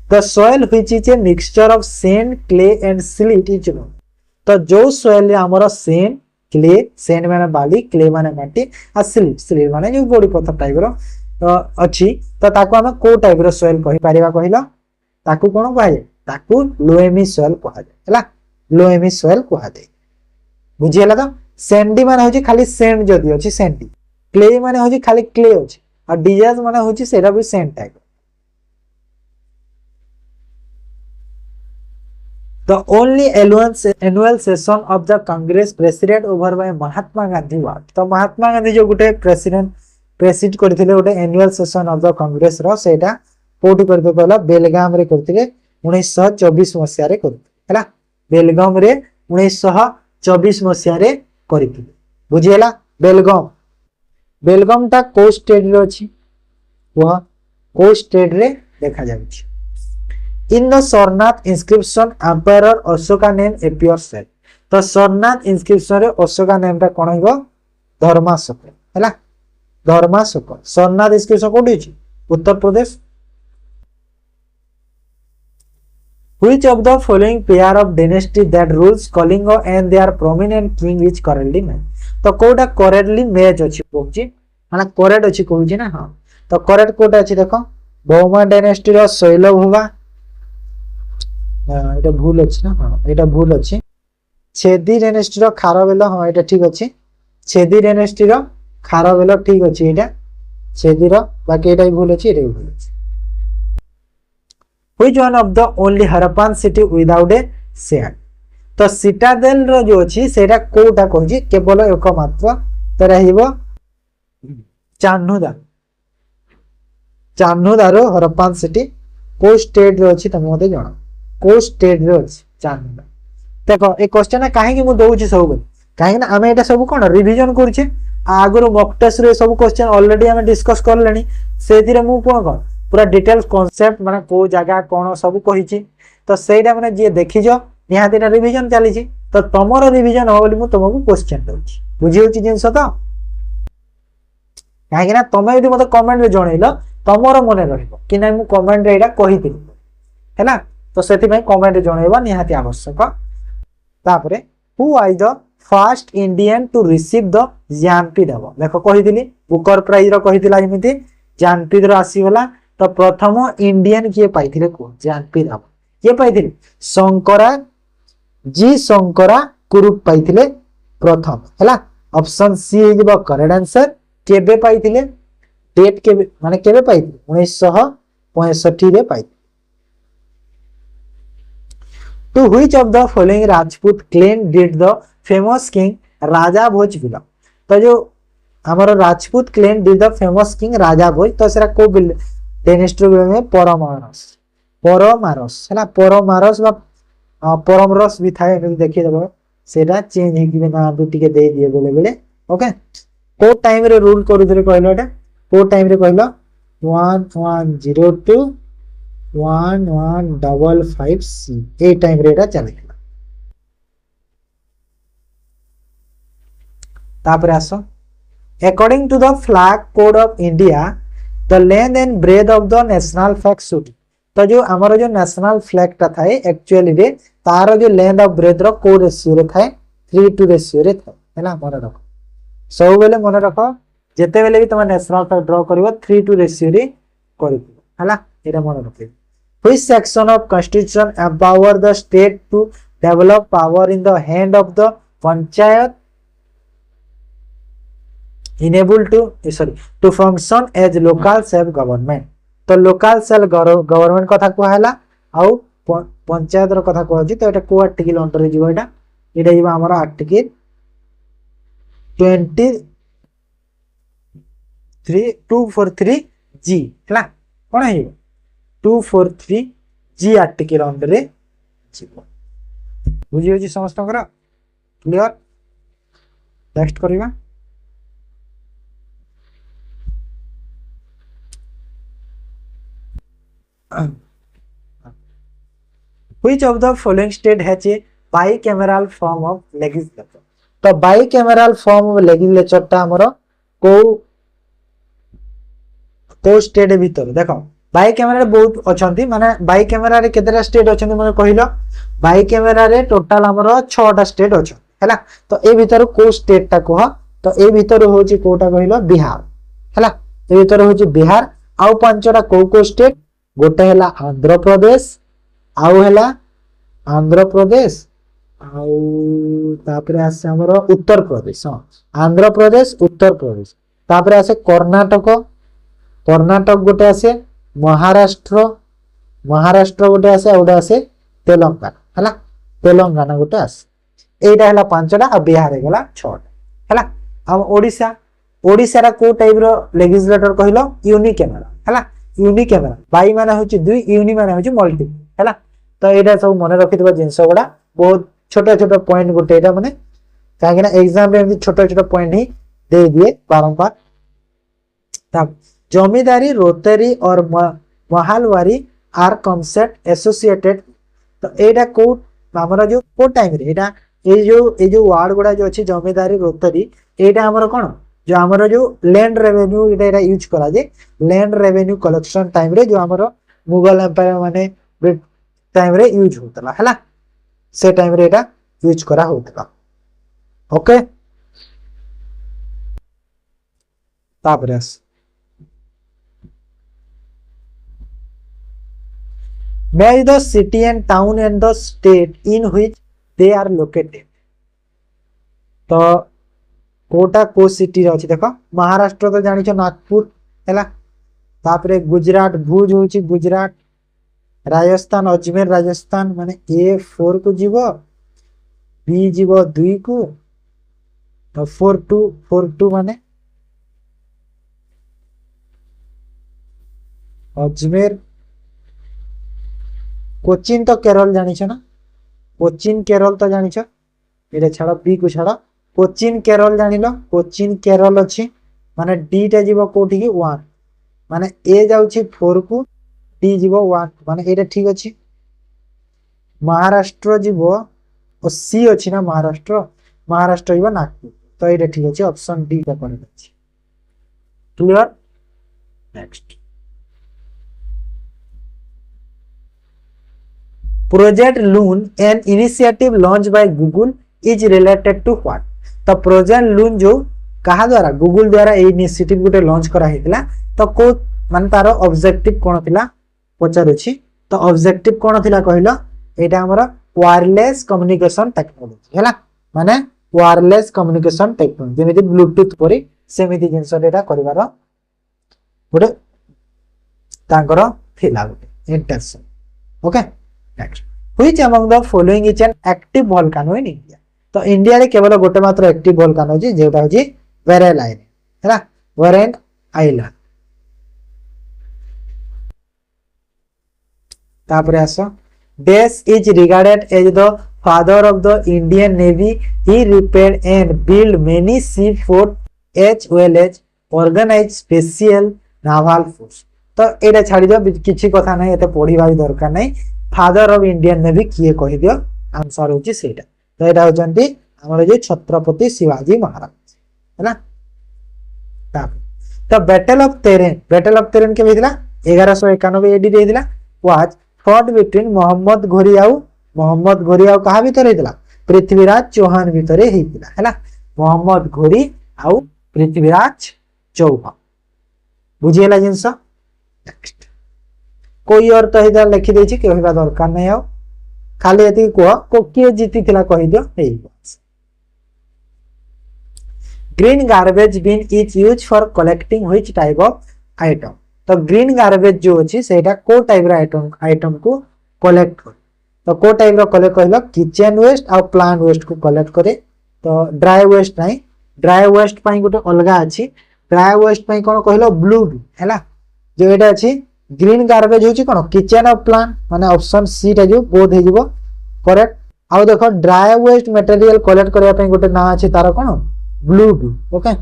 the soil which is a mixture of sand clay and silt is known. तो जो सॉइल हमर सैंड क्ले, सैंड माने बाली, क्ले माने माटी आ सिल्ट, सिल्ट माने जो गोड़ी पत्थर टाइप रो अछि, तो ताको हम को टाइप रो सॉइल कहि परिबा कहिलो, ताको कोन कहै, ताको लोएमी सॉइल कहै हला, लोएमी सॉइल कहै। बुझी हला तो सैंडी माने होची खाली सैंड जदी अछि सैंडी, क्ले माने होची खाली क्ले अछि, और डिजाज माने होची सेरा भी sand type. The only annual session of the Congress president over by Mahatma Gandhi was, तो महात्मा गांधी जो गुटे प्रेसिडेंट प्रेसिड करथिले गुटे annual session of the Congress रो, सेटा कोठी करते कहला बेलगाम रे करथिले 1924 मसिया रे करथिले हला, बेलगाम रे 1924 मसिया रे करथिले। बुझी हला बेलगाम, बेलगाम ता को स्टेट रे अछि, वह को स्टेट रे देखा जाउछि। In the Sarnath inscription, Emperor Ashoka name appears there. तो सरनाथ इंस्क्रिप्शन रे अशोका नेम ता कोन हिबो, धर्माशोक हैला, धर्माशोक। सरनाथ इंस्क्रिप्शन कोठी अछि, Uttar Pradesh. Which of the following pair of dynasty that rules Kalinga and their prominent king is currently made? तो कोटा करेक्टली मैच अछि कोछि, माने correct अछि कोछि ना। हां तो करेक्ट कोटा अछि देखो, बौमा डायनेस्टी रो शैलभुवा, এটা ভুল আছে না, হ্যাঁ এটা ভুল আছে। ছেদি ডাইনেস্টি র খারবেল, হ্যাঁ এটা ঠিক আছে, ছেদি ডাইনেস্টি র খারবেল ঠিক আছে, এটা ছেদি র, বাকি এটাই ভুল আছে, এটাই ভুল আছে। Which one of the only Harappan city without a sea? तो सिटाडेल रो जो अछि सेटा कोटा कहछि, केवल एकमात्र तो रहिबो चान्नुदा, चान्नुदा रो हरप्पान सिटी को स्टेट रो अछि तमे मते जणा, को स्टेट रे अछि चान्नुदा। देखो ए क्वेश्चन काहे कि मु दोउछि सब बेले, काहे ना हमें एटा सब कोन रिवीजन करछे, आगरो मॉक टेस्ट रे सब क्वेश्चन ऑलरेडी हमें डिस्कस कर लेनी, सेथिरे मु कोन पूरा डिटेल्स कांसेप्ट माने को जगह कोन सब कहिछि, तो सेटा माने जे देखिजो निहातीटा रिवीजन चलीछि, तो तमरो रिवीजन हो बोली मु तुमको क्वेश्चन दोउछि। बुझि होछि जिंस तो, काहे कि ना तमे यदि मते कमेंट रे जणैलो तमरो मने रहिबो कि नै मु कमेंट रे एटा कहिथिलि हैला, तो सेति भाई कमेंट रे जणैबा निहाती आवश्यक। तापरे who was the first Indian to receive the Jnanpith award, देखो कहिथिलि बुकर प्राइज रो कहिथिला एमिति ज्ञानपीठ रो आसी होला, तो प्रथम इंडियन किए पाइथिले को ज्ञानपीठ अवार्ड, किए पाइथिले शंकरा जी, शंकरा कुरुप पाइथिले प्रथम हैला। Option C is the correct answer. केबे पाइथिले, डेट केबे माने केबे पाइथिले, 1965 रे पाइथिले। To which of the following Rajput clan did the famous king Raja Bhoj belong? तो जो हमारा Rajput clan did the famous king Raja Bhoj, तो सेरा को डायनेस्टी में परमारस, परमारस हैला, परमारस बा परमरस भी थाए, एमि देखि देबो सेटा चेंज हे कि ना दु टिके दे दिए बेले बेले। ओके को टाइम रे रूल करूथले कहलो, एटा को टाइम रे कहलो 1102 1155C ए टाइम रे एटा चलेला। तापर आसो according to the flag code of India the length and breadth of the national flag should, तो जो हमारा जो नेशनल फ्लैग टा थाए एक्चुअली रे तार जो लेंथ ऑफ ब्रेथ रो को रेशियो रे थाए 3:2 रेशियो रे थाए हैला। मन रखो सब बेले मन रखो, जेते बेले भी तुम नेशनल फ्लैग ड्रा करिवो 3:2 रेशियो रे करिवो हैला, एटा मन रखियो। Which section of constitution empower the state to develop power in the hand of the panchayat enable to function as local self government? तो लोकल सेल्फ गवर्नमेंट कथा कहला आउ पंचायत रो कथा कहछि, तो एटा को आर्टिकल अंडर रे जीवो, एटा एटा जीवो हमर आर्टिकल 243 जी हैला, कोन हे 243 जी आर्टिकल अंडर रे जीवो। बुझि होछि समस्त करा क्लियर। नेक्स्ट करिवा Which of the following state has a bicameral form of legislature? तो bicameral form of legislature ता हमरो को स्टेट भीतर देखो बाई कैमेरा बहुत अच्छी माने बाई कैमेरा रे केतेटा स्टेट अच्छे मैं कहल बाई कैमेरा रे टोटाल आमर 6टा स्टेट अच्छे है तो ए भीतर को स्टेट टा कह तो ए भीतर हूँ कोटा कहल बिहार है ए भीतर हूँ बिहार आउ 5टा को स्टेट गोटे है आंध्र प्रदेश आउ है आंध्र प्रदेश आउ आसे हमर उत्तर प्रदेश हाँ आंध्र प्रदेश उत्तर प्रदेश तापर आसे कर्णाटक कर्णाटक गोटे आसे महाराष्ट्र महाराष्ट्र गोटे आसे गोटे आसे तेलंगाना है तेलंगाना गोटे आसे एटा है 5टा आ बिहार है गला 6टा है अब ओडिशा ओडिशा रा को टाइप रो लेजिस्लेटर कहलो यूनिकैमरा है यूनिकैमरा बाई माने होची दुई यूनि माने होची मल्टी है तो एटा सब मन रखिथबा जिंस गुडा बहुत छोटा छोटा पॉइंट गोटे एटा माने काहे ना एग्जाम रे छोटा छोटा पॉइंट ही दे दिए बारंबार तब जमींदारी रोतेरी और महालवारी आर कॉन्सेप्ट एसोसिएटेड तो एटा को हमरा जो को टाइम रे एटा ए जो वर्ड गुडा जो अछि जमींदारी रोतेरी एटा हमर कोन जो हमर जो लैंड रेवेन्यू एटा यूज करा जे लैंड रेवेन्यू कलेक्शन टाइम रे जो हमर मुगल एम्पायर माने टाइम रे यूज होतला हैला से टाइम रे एटा यूज करा होतला okay तापरेस match the city and town and the state in which they are located तो कोटा को सिटी रे अछि देखो महाराष्ट्र तो जानि छ नागपुर हैला तापरे गुजरात भुज होछि गुजरात राजस्थान अजमेर राजस्थान माने A4 को जीवो B जीवो 2 को तो 42 माने अजमेर कोचिन तो केरल जानि छ ना कोचिन केरल तो जानि छ एटा छाड़ बी को छाड़ कोचिन केरल जानिलो कोचिन केरल अछि माने डी टा जीवो कोठी की 1 माने ए जाउछि 4 को डी जीवो 1 माने एटा ठीक अछि महाराष्ट्र जीवो ओ सी अछि ना महाराष्ट्र महाराष्ट्र जीवो नागपुर तो एटा ठीक अछि ऑप्शन डी का करेक्ट अछि clear next Project Loon, an initiative launched by Google, is related to what? तो Project Loon जो कहा द्वारा Google द्वारा ए इनिशिएटिव गोटे लॉन्च करा हेतिला तो को मान तारो ऑब्जेक्टिव कोन थिला पचारुछि तो ऑब्जेक्टिव कोन थिला कहिलो एटा हमर वायरलेस कम्युनिकेशन टेक्नोलॉजी हैला माने वायरलेस कम्युनिकेशन टेक्नोलॉजी जेमिति ब्लूटूथ परि सेमिति जिंस डेटा करिवार गोटे तांकर थिला गोटे intention okay next which among the following is an active volcano in India तो इंडिया रे केवल गोटे मात्र एक्टिव वोल्केनो अछि जेटा होछि वेरेल आइलैंड हैला वेरेल आइलैंड तापरे आसो dash is regarded as the father of the Indian navy he repaired and build many ship fort as well as organise special naval force तो एटा छाडी दो किछि कथा नै एते पढिबा दरकार नै फादर ऑफ इंडियन नेवी किए कहि दियो आंसर होची सेटा तो एटा होचंती हमर जे छत्रपति शिवाजी महाराज हैना तो बैटल ऑफ तेरेन के भेदिला 1191 एडी देदिला was fought between Mohammad Ghori आउ कहा भीतर हेदिला पृथ्वीराज चौहान भीतर हेदिला हैला मोहम्मद घोरी आउ पृथ्वीराज चौहान बुझियला जिंस नेक्स्ट कोई और तो इधर लिखि देछि के होबा दरकार नै आ खाली एति को के जीती थिला कहि दियो एई green garbage bin is used for collecting which type of item तो ग्रीन गार्बेज जो अछि सेटा को टाइप रो आइटम को कलेक्ट कर तो को टाइप रो कलेक्ट कहलो किचन वेस्ट आ प्लांट वेस्ट को कलेक्ट करे तो ड्राई वेस्ट नै ड्राई वेस्ट पई गोटे अलगा अछि ड्राई वेस्ट पई कोन कहलो ब्लू बी हैला जो एटा अछि ग्रीन गार्बेज होची कोन किचन ऑफ प्लांट माने ऑप्शन सी टा जो बोध हे जीवो करेक्ट आउ देखो ड्राई वेस्ट मटेरियल कलेक्ट करया पई गोटे ना अछि तार कोन ब्लू बी ओके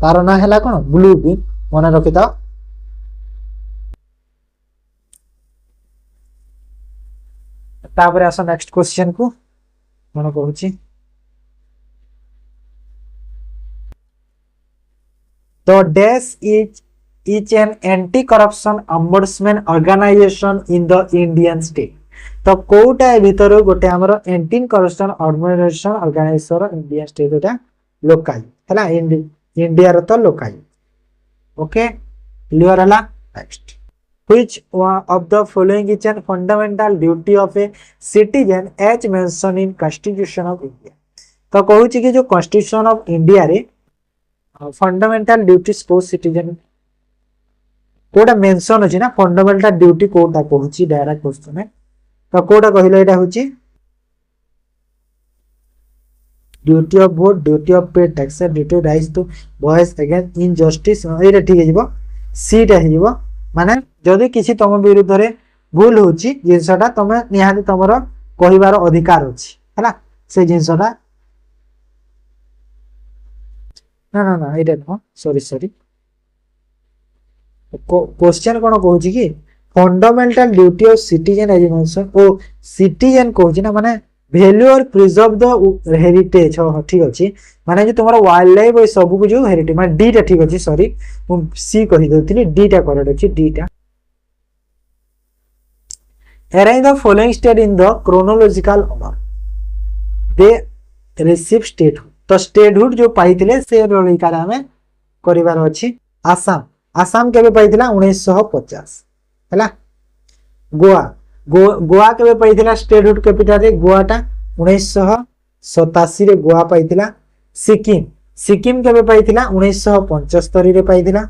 तार ना हैला कोन ब्लू बी मने रखिता तापर आसो नेक्स्ट क्वेश्चन को मन कहूची the dash is is an anti corruption ombudsman organization in the Indian state? तो कोटा भितर गोटे हमर anti corruption organisation organisation Indian state एटा लोकाई हला इंडिया रो तो लोकाई ओके क्लियर हला next which one of the following is a fundamental duty of a citizen as mentioned in constitution of India? तो कहू छी कि जो constitution of India रे fundamental duties को citizen कोटा मेंशन अछि ना fundamental duty कोटा कहू छी डायरेक्ट क्वेश्चन है तो कोटा कहिलो एटा होची duty of vote duty of pay tax duty raise to voice against injustice एटा ठीक है जीवो सी टा जीवो माने जदि किसी तुम विरुद्ध रे भूल होची जिनसटा तुम निहाती तुमरो कहिबार अधिकार अछि हला से जिनसटा ना ना ना एटा नो सॉरी क्वेश्चन कोन कहूची कि fundamental duty of citizen as mention ओ सिटीजन कहूची ना माने वैल्यू और प्रिजर्व द हेरिटेज हो ठीक अछि माने जे तुम्हारा वाइल्ड लाइफ और सब कुछ जो हेरिटेज माने डी टा ठीक अछि सॉरी मु सी कहि दउतली डी टा करेक्ट अछि डी टा arrange the following state in the chronological order they receive statehood तो statehood जो पाइथिले से रोलिकार हमें करिवार अछि आसाम आसाम केबे पाइथिला 1950 हला गोवा केबे पाइथिला स्टेटहुड कैपिटल रे गोवाटा 1987 रे गोवा पाइथिला सिक्किम केबे पाइथिला 1975 रे पाइथिला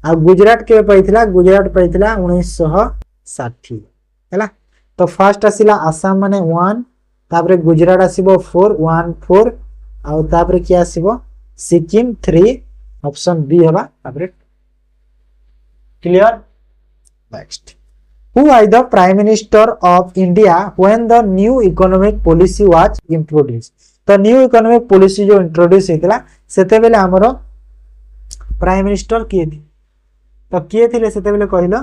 आ गुजरात केबे पाइथिला गुजरात पाइथिला 1960 हला तो फर्स्ट आसिला आसाम माने 1 तापरे गुजरात आसीबो 4 1 4 आ तापरे की आसीबो सिक्किम 3 ऑप्शन बी हबा तापरे clear next Who was the Prime Minister of India when the new economic policy was introduced? तो new economic policy जो introduce हेतला सेते बेले हमरो प्राइम मिनिस्टर किए थी तो किए थिले सेते बेले कहिलो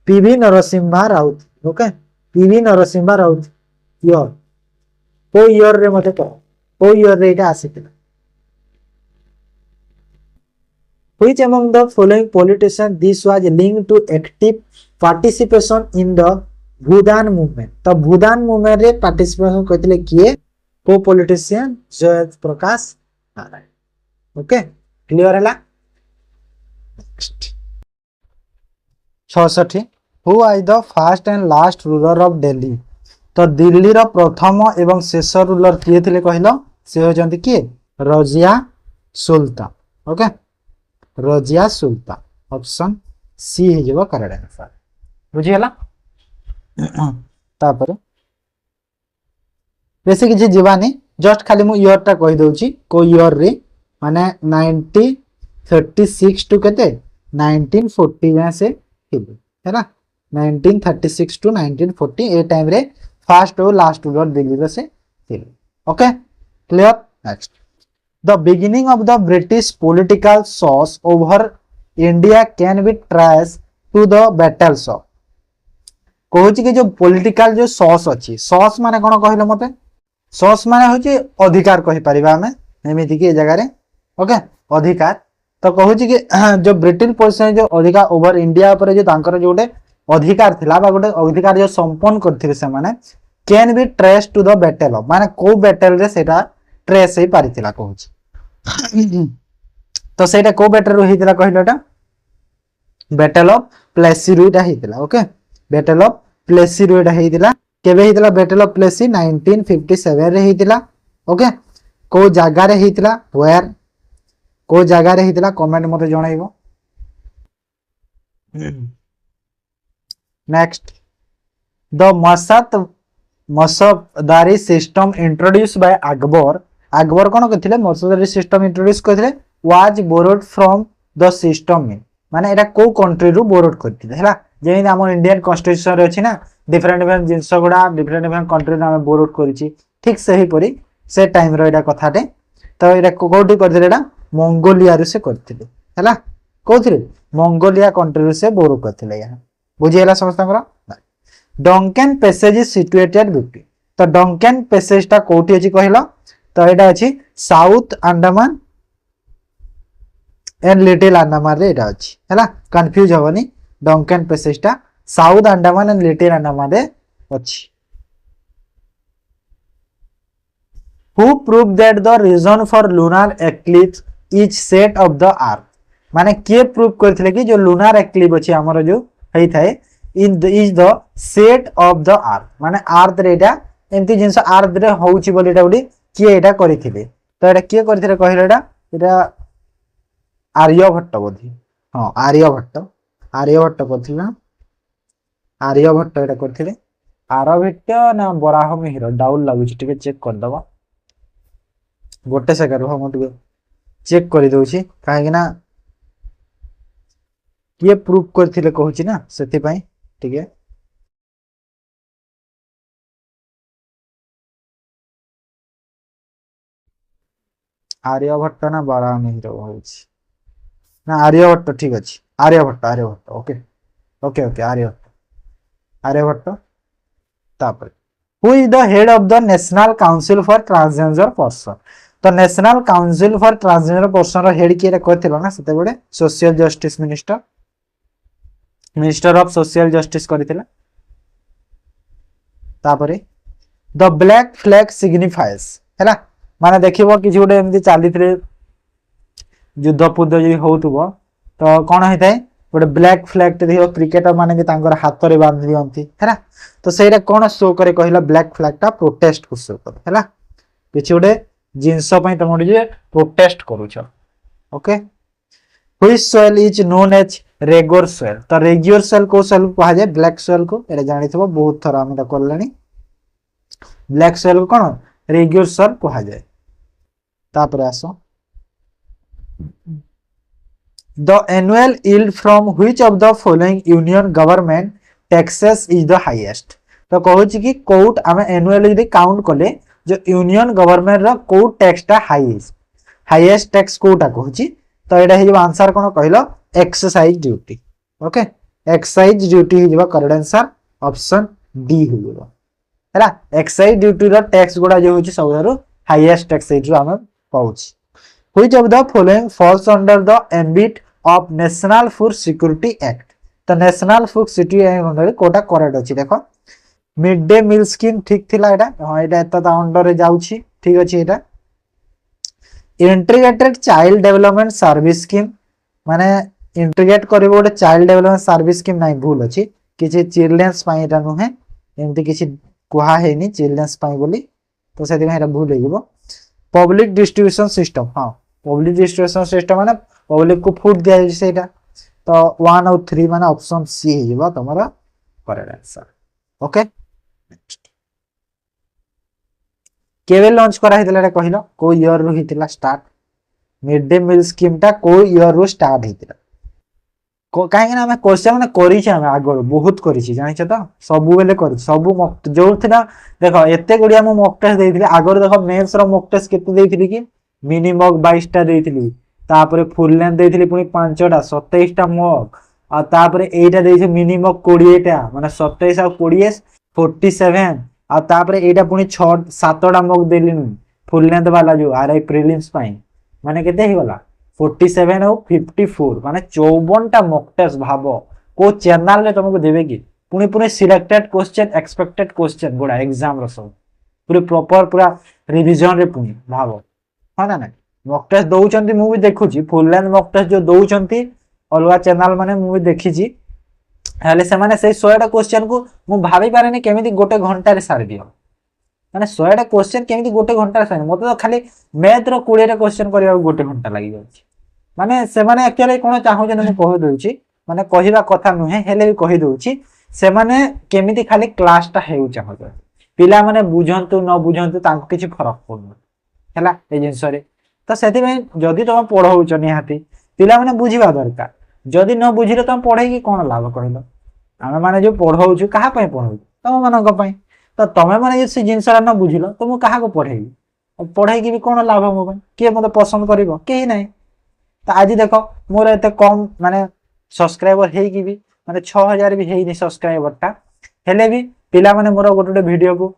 PV Narasimha Raut okay PV Narasimha Raut year को ईयर रे मते को ईयर रे एटा आसीतिला Which among the following politicians this was linked to active participation in the Bhudan movement? तो भूदान मूवमेंट रे पार्टिसिपेशन करथिले किए को politician Jayaprakash Narayan okay clear हला next 66 who was the first and last ruler of Delhi तो दिल्ली रो प्रथम एवं शेष रूलर किए थिले कहिलो से हो जंती किए Razia Sultan okay Razia Sultan option C हे जेबो करेक्ट आंसर बुझी हला तापर बेसे किछि जीवानी जस्ट खाली मु ईयर टा कहि दउची को ईयर रे माने 1936 टू केते 1940 में से हिबो हैना 1936 टू 1940 ए टाइम रे फर्स्ट और लास्ट रूलर दिल्ली रे से हिबो okay clear next The beginning of the British political source over India can be traced to the battles of कहूची कि जो पॉलिटिकल जो सॉस अछि सॉस माने कोन कहिलो मते सॉस माने होची अधिकार कहि परिबा हमें एमिति कि जगह रे ओके अधिकार तो कहूची कि जो ब्रिटिश पर्सन जो अधिकार ओवर इंडिया पर जो तांकर जोटे अधिकार थिला बा गोटे अधिकार जो संपन्न करथिले से माने can be trace to the battle of माने को बैटल रे सेटा ट्रेस हे पारिथिला कहूची तो सेटा को बैटल रो हितला कहिलोटा बैटल ऑफ प्लेसी रुइटा हितला ओके बैटल ऑफ प्लेसी रुइटा हितला केबे हितला बैटल ऑफ प्लेसी 1957 रे हितला ओके को जागा रे हितला वेयर को जागा रे हितला कमेंट मते जणाइबो next the mansabdari system introduced by Akbar कोन कथिले मसबदारी सिस्टम इंट्रोड्यूस करथिले was borrowed from the system mean माने एटा को कंट्री रु बोरोड करथिले हैला जेइन हमर इंडियन कॉन्स्टिट्यूशन रे अछि ना डिफरेंट जिंस गुडा डिफरेंट कंट्री रे हम बोरोड करिछि ठीक सही परी से टाइम रो एटा कथाटे तो एटा कोठी करथिले एटा मंगोलिया रे से करथिले हैला कोथिले मंगोलिया कंट्री रे से बोरोड करथिले या बुझियला समस्तଙ୍କର Duncan passage is situated between तो डंकन पैसेज ता कोठी अछि कहिलो तो एटा अछि south Andaman and little Andaman रे एटा अछि हैला कंफ्यूज होबनी डंकन पैसेजटा south Andaman and little Andaman रे अछि who prove that the reason for lunar eclipse is set of the earth माने के प्रूव करथिले कि जो लूनार एक्लिप्स अछि हमर जो हेई थाए इन is the set of the earth माने अर्थ रे एटा एमती जिंस अर्थ रे होउची बोली एटा उडी के एटा करिथिले तो एटा के करिथिले कहले एटा आर्यभट्ट बोधी हाँ आर्यभट्ट आर्यभट्ट करथिला आर्यभट्ट एटा करथिले आर्यभट्ट ना बराह मिहिर डाउन लागुची टिके चेक कर दबा गोटे सेकंड रुह मु टिके चेक कर दउची काहे ना किए प्रूफ करथिले कहूची ना सेति पई टिके आर्यभट्ट ना बराह मिहिर होउची ना आर्यभट्ट ठीक अछि Aryabhata Aryabhata okay okay okay Aryabhata Aryabhata तापर who is the head of the national council for transgender person तो national council for transgender person रो हेड किए करथिला ना सेते बडे social justice minister minister of social justice करथिला तापरे द ब्लैक फ्लैग सिग्निफाइज हैला माने देखिबो कि जोडे एमदी चालिथरे युद्ध पुद्ध जदि होउतबो तो कोन हेताय गोटे ब्लैक फ्लैग ते देखिबो क्रिकेटर माने भी तांकर हाथ रे बांधि दियंती हैला तो सेटा कोन शो करे कहिला ब्लैक फ्लैग टा प्रोटेस्ट को शो करे हैला किछि गोटे जिंस पई तमोडी जे प्रोटेस्ट करूछ okay which soil is known as regur soil तो रेगियर सॉइल को सॉइल कहा जाय ब्लैक सॉइल को एटा जानिथबो बहुत थरा हम ता करलानी ब्लैक सॉइल को कोन रेगियर सॉइल कहा जाय तापर आसो the annual yield from which of the following union government taxes is the highest तो कहूची कि कोट आमे एनुअली यदि काउंट कले जो यूनियन गवर्नमेंट रो कोट टैक्स टा हाईएस्ट टैक्स कोटा कहूची तो एटा हे जो आंसर कोन कहलो exercise duty okay excise duty हे जो करेक्ट आंसर ऑप्शन डी हो जो हैला एक्साइज ड्यूटी रो टैक्स गोडा जो होची सबरो हाईएस्ट टैक्स हे जो आमे पाउची which of the following falls under the ambit of national food security act तो national food security act under कोटा करेक्ट अछि देखो मिड डे मील स्कीम ठीक थिला एटा हां एटा एता अंडर रे जाउछि ठीक अछि एटा integrated child development service scheme माने इंटीग्रेट करबो गोटे चाइल्ड डेवलपमेंट सर्विस स्कीम नाही भूल अछि किछि चिल्ड्रन्स पई एटा नुहे एमति किछि कुहा हेनी चिल्ड्रन्स पई बोली तो सेति में एटा भूल हेइबो पब्लिक डिस्ट्रीब्यूशन सिस्टम हाँ पब्लिक डिस्ट्रीब्यूशन सिस्टम माने पब्लिक को फूड दिया जाय सेटा तो 1 और 3 माने ऑप्शन सी हे जेबा तमरा करेक्ट आंसर ओके नेक्स्ट केवे लॉन्च करा हेतला रे कहिलो को ईयर रो हितला start mid day meal scheme टा को ईयर रो स्टार्ट हितला को काहे ना हम क्वेश्चन माने करी छी हम आगर बहुत करी छी जानि छ तो सब बेले करी सब मॉक जो थिना देखो एते गुडिया हम मॉक टेस्ट देइथिले आगर देखो मेंस रो मॉक टेस्ट केते देइथिले कि मिनिमम 22 टा देइथिली तापरे फुल लेंथ देइथिली पुनी 5 टा 27 टा मॉक आ तापरे एटा देइछे मिनिमम 20 टा माने 27 और 20 47 आ तापरे एटा पुनी 6 7 टा मॉक देलिनु फुल लेंथ वाला जो आरआई प्रीलिम्स पाई माने केते हे गला 47 और 54 माने 54 टा मॉक टेस्ट भाबो को चैनल रे तुमको देबे कि पुनी पुनी सिलेक्टेड क्वेश्चन एक्सपेक्टेड क्वेश्चन गोडा एग्जाम रो सब पूरे प्रॉपर पूरा रिवीजन रे पुनी भाबो हां ना मॉक टेस्ट दउचंती मु भी देखुची फुल लेंथ मॉक टेस्ट जो दउचंती अलवा चैनल माने मु भी देखिची हले से माने से 100 टा क्वेश्चन को मु भाबी पारेनी केमिति गोटे घंटा रे सारि दियो माने 100 टा क्वेश्चन केमिति गोटे घंटा रे सारि मते तो खाली मैथ रो 20 टा क्वेश्चन करिया गोटे घंटा लागि जाउची माने से माने एक्चुअली कोन चाहौ जे मु कहि दउची माने कहिबा कथा नुहे हेले भी कहि दउची से माने केमिति खाली क्लास टा हेउ चाहौ पिला माने बुझंतु न बुझंतु तांको किछि फरक पड़नो हैला ए जिंस रे तो सेति में जदी तुम पढौछ निहाती पिला माने बुझिबा दरकार जदी न बुझिले तुम पढाई की कोन लाभ कहिलो आमे माने जो पढौछ कहा पय पढौछ तुम मानक पय तो तमे माने जे जिंस न बुझिलो तुम कहा को पढाई पढाई की भी कोन लाभ मो पय के मते पसंद करिवो केही नै तो आज देखो मोर एते कम माने सब्सक्राइबर हेई की भी माने 6000 भी हेई नि सब्सक्राइबर टा हेले भी पिला माने मोर गोटे वीडियो को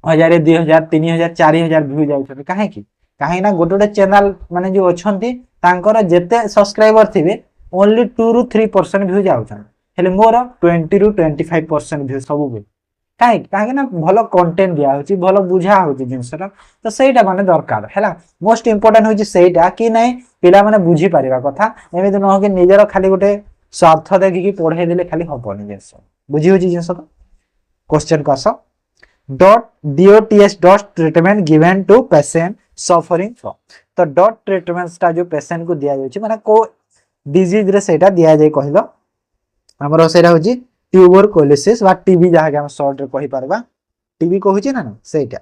1000 2000 3000 4000 व्यू जाउछ काहे की काहे ना गोटे चैनल माने जो अछंती तांकर जेते सब्सक्राइबर थिबे ओनली 2 रु 3% व्यू जाउछन हेले मोर 20 रु 25% व्यू सब भी कहीं ना भल कंटेंट दिया होची भल बुझा होची जिनसरा तो सेटा माने दरकार हैला मोस्ट इंपोर्टेंट होची सेटा कि नै पिला माने बुझी परिबा कथा एमिति न कि निजर खाली गोटे स्वार्थ देखि कि पढाई देले खाली हबनी जिनस बुझी होची जिनस तो क्वेश्चन को आस DOTS treatment given to patient suffering from तो डॉट ट्रीटमेंट टा जो पेशेंट को दिया जाउची माने को डिजीज रे सेटा दिया जाय कहिलो हमरो सेटा होची ट्यूबरकुलोसिस वा टीबी जहा के हम शॉर्ट रे कहि परबा टीबी कहूची ना सेटा